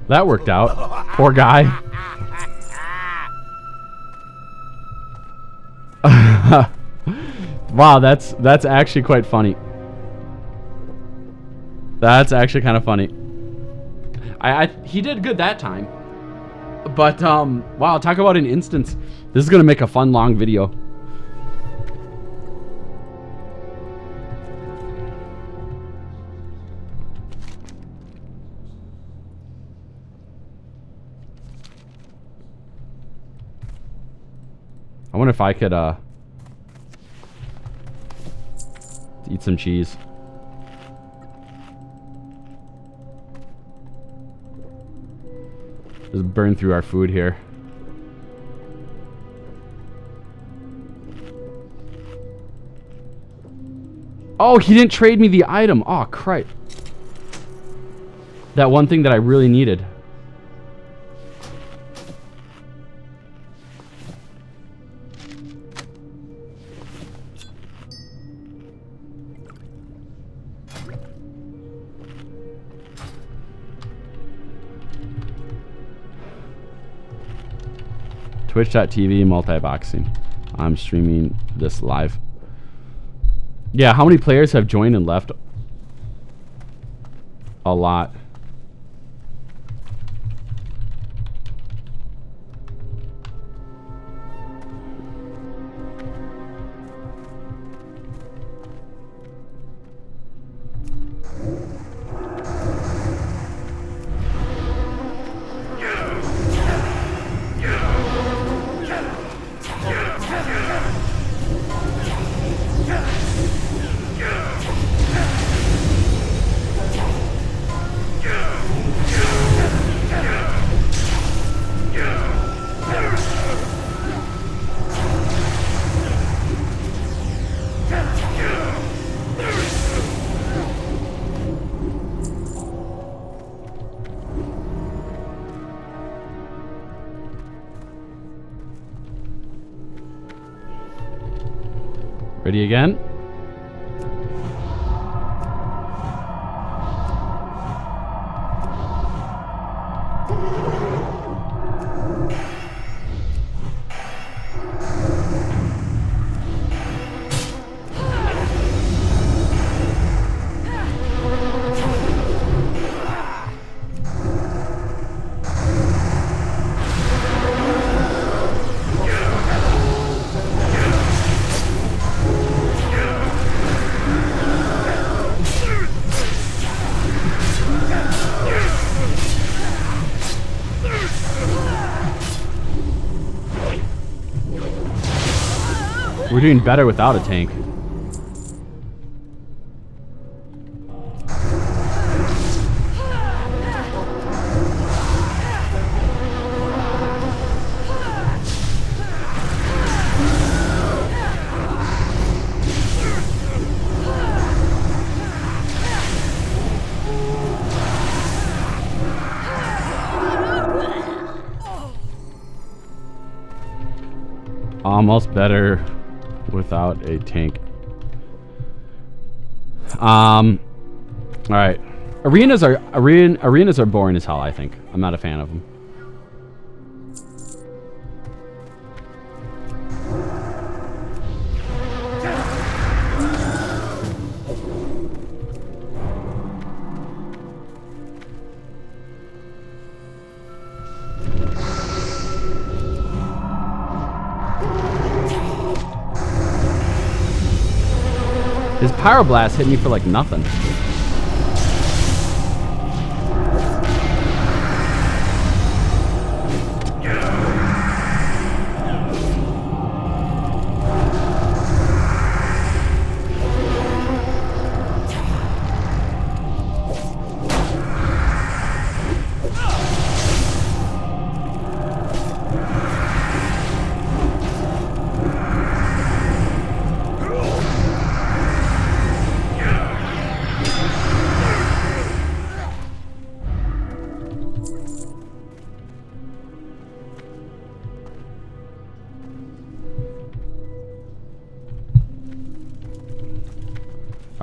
That worked out. Poor guy. Wow, that's actually quite funny. That's actually kind of funny. He did good that time. But wow, talk about an instance. This is gonna make a fun long video. I wonder if I could eat some cheese. Just burn through our food here. Oh, he didn't trade me the item. Oh, crap. That one thing that I really needed. Twitch.tv multiboxing. I'm streaming this live. Yeah, how many players have joined and left? A lot. Ready again? We're doing better without a tank. Almost better without a tank. All right. Arenas are boring as hell, I think. I'm not a fan of them. His Pyroblast hit me for like nothing.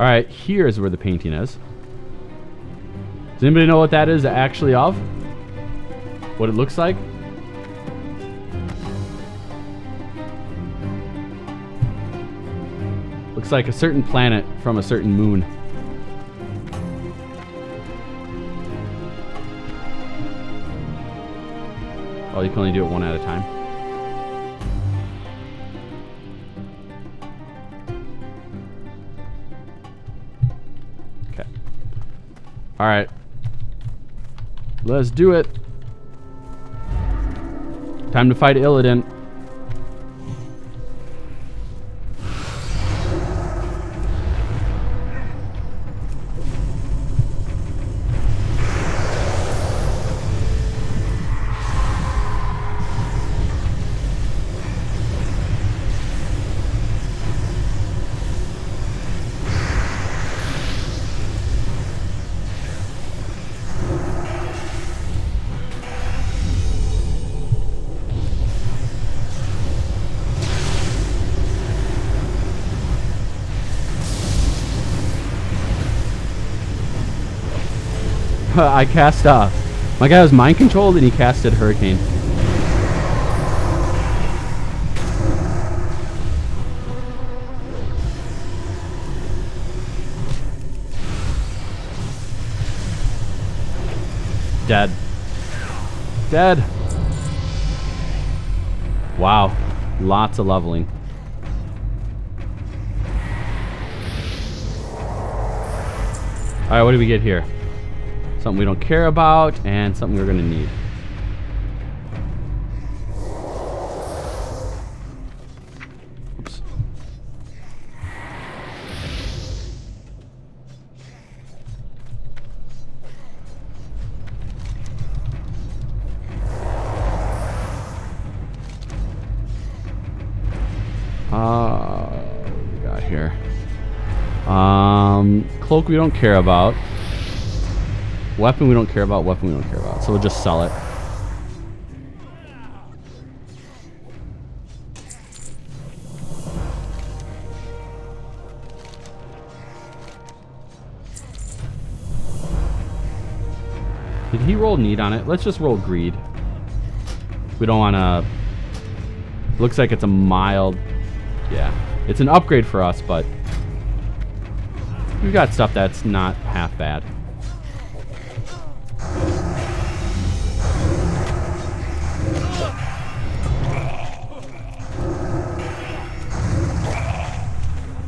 Alright, here's where the painting is. Does anybody know what that is actually of? What it looks like? Looks like a certain planet from a certain moon. Oh, you can only do it one at a time. Okay. Alright. Let's do it. Time to fight Illidan. I cast, my guy was mind controlled and he casted Hurricane. Dead. Dead. Wow. Lots of leveling. Alright, what do we get here? Something we don't care about, and something we're going to need. Oops. What do we got here? Cloak we don't care about. Weapon we don't care about, weapon we don't care about. So we'll just sell it. Did he roll need on it? Let's just roll greed. We don't want to... Looks like it's a mild... Yeah. It's an upgrade for us, but... We've got stuff that's not half bad.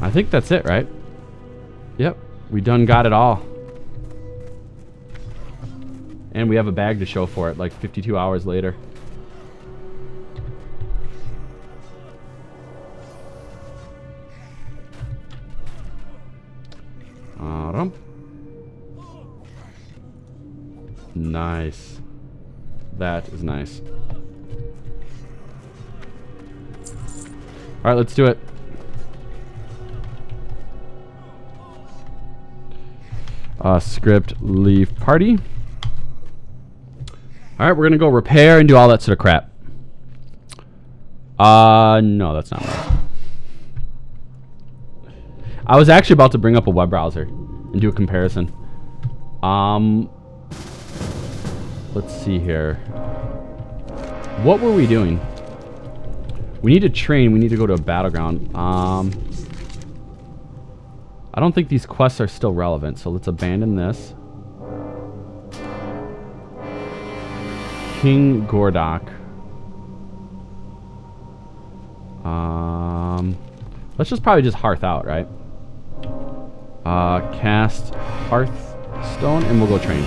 I think that's it, right? Yep, we done got it all. And we have a bag to show for it, like 52 hours later. Nice. That is nice. Alright, let's do it. Script, leave party. Alright, we're gonna go repair and do all that sort of crap. No, that's not right. I was actually about to bring up a web browser and do a comparison. Let's see here. What were we doing? We need to train. We need to go to a battleground. I don't think these quests are still relevant, so let's abandon this. King Gordok. Let's just probably just Hearth out, right? Cast Hearthstone, and we'll go train.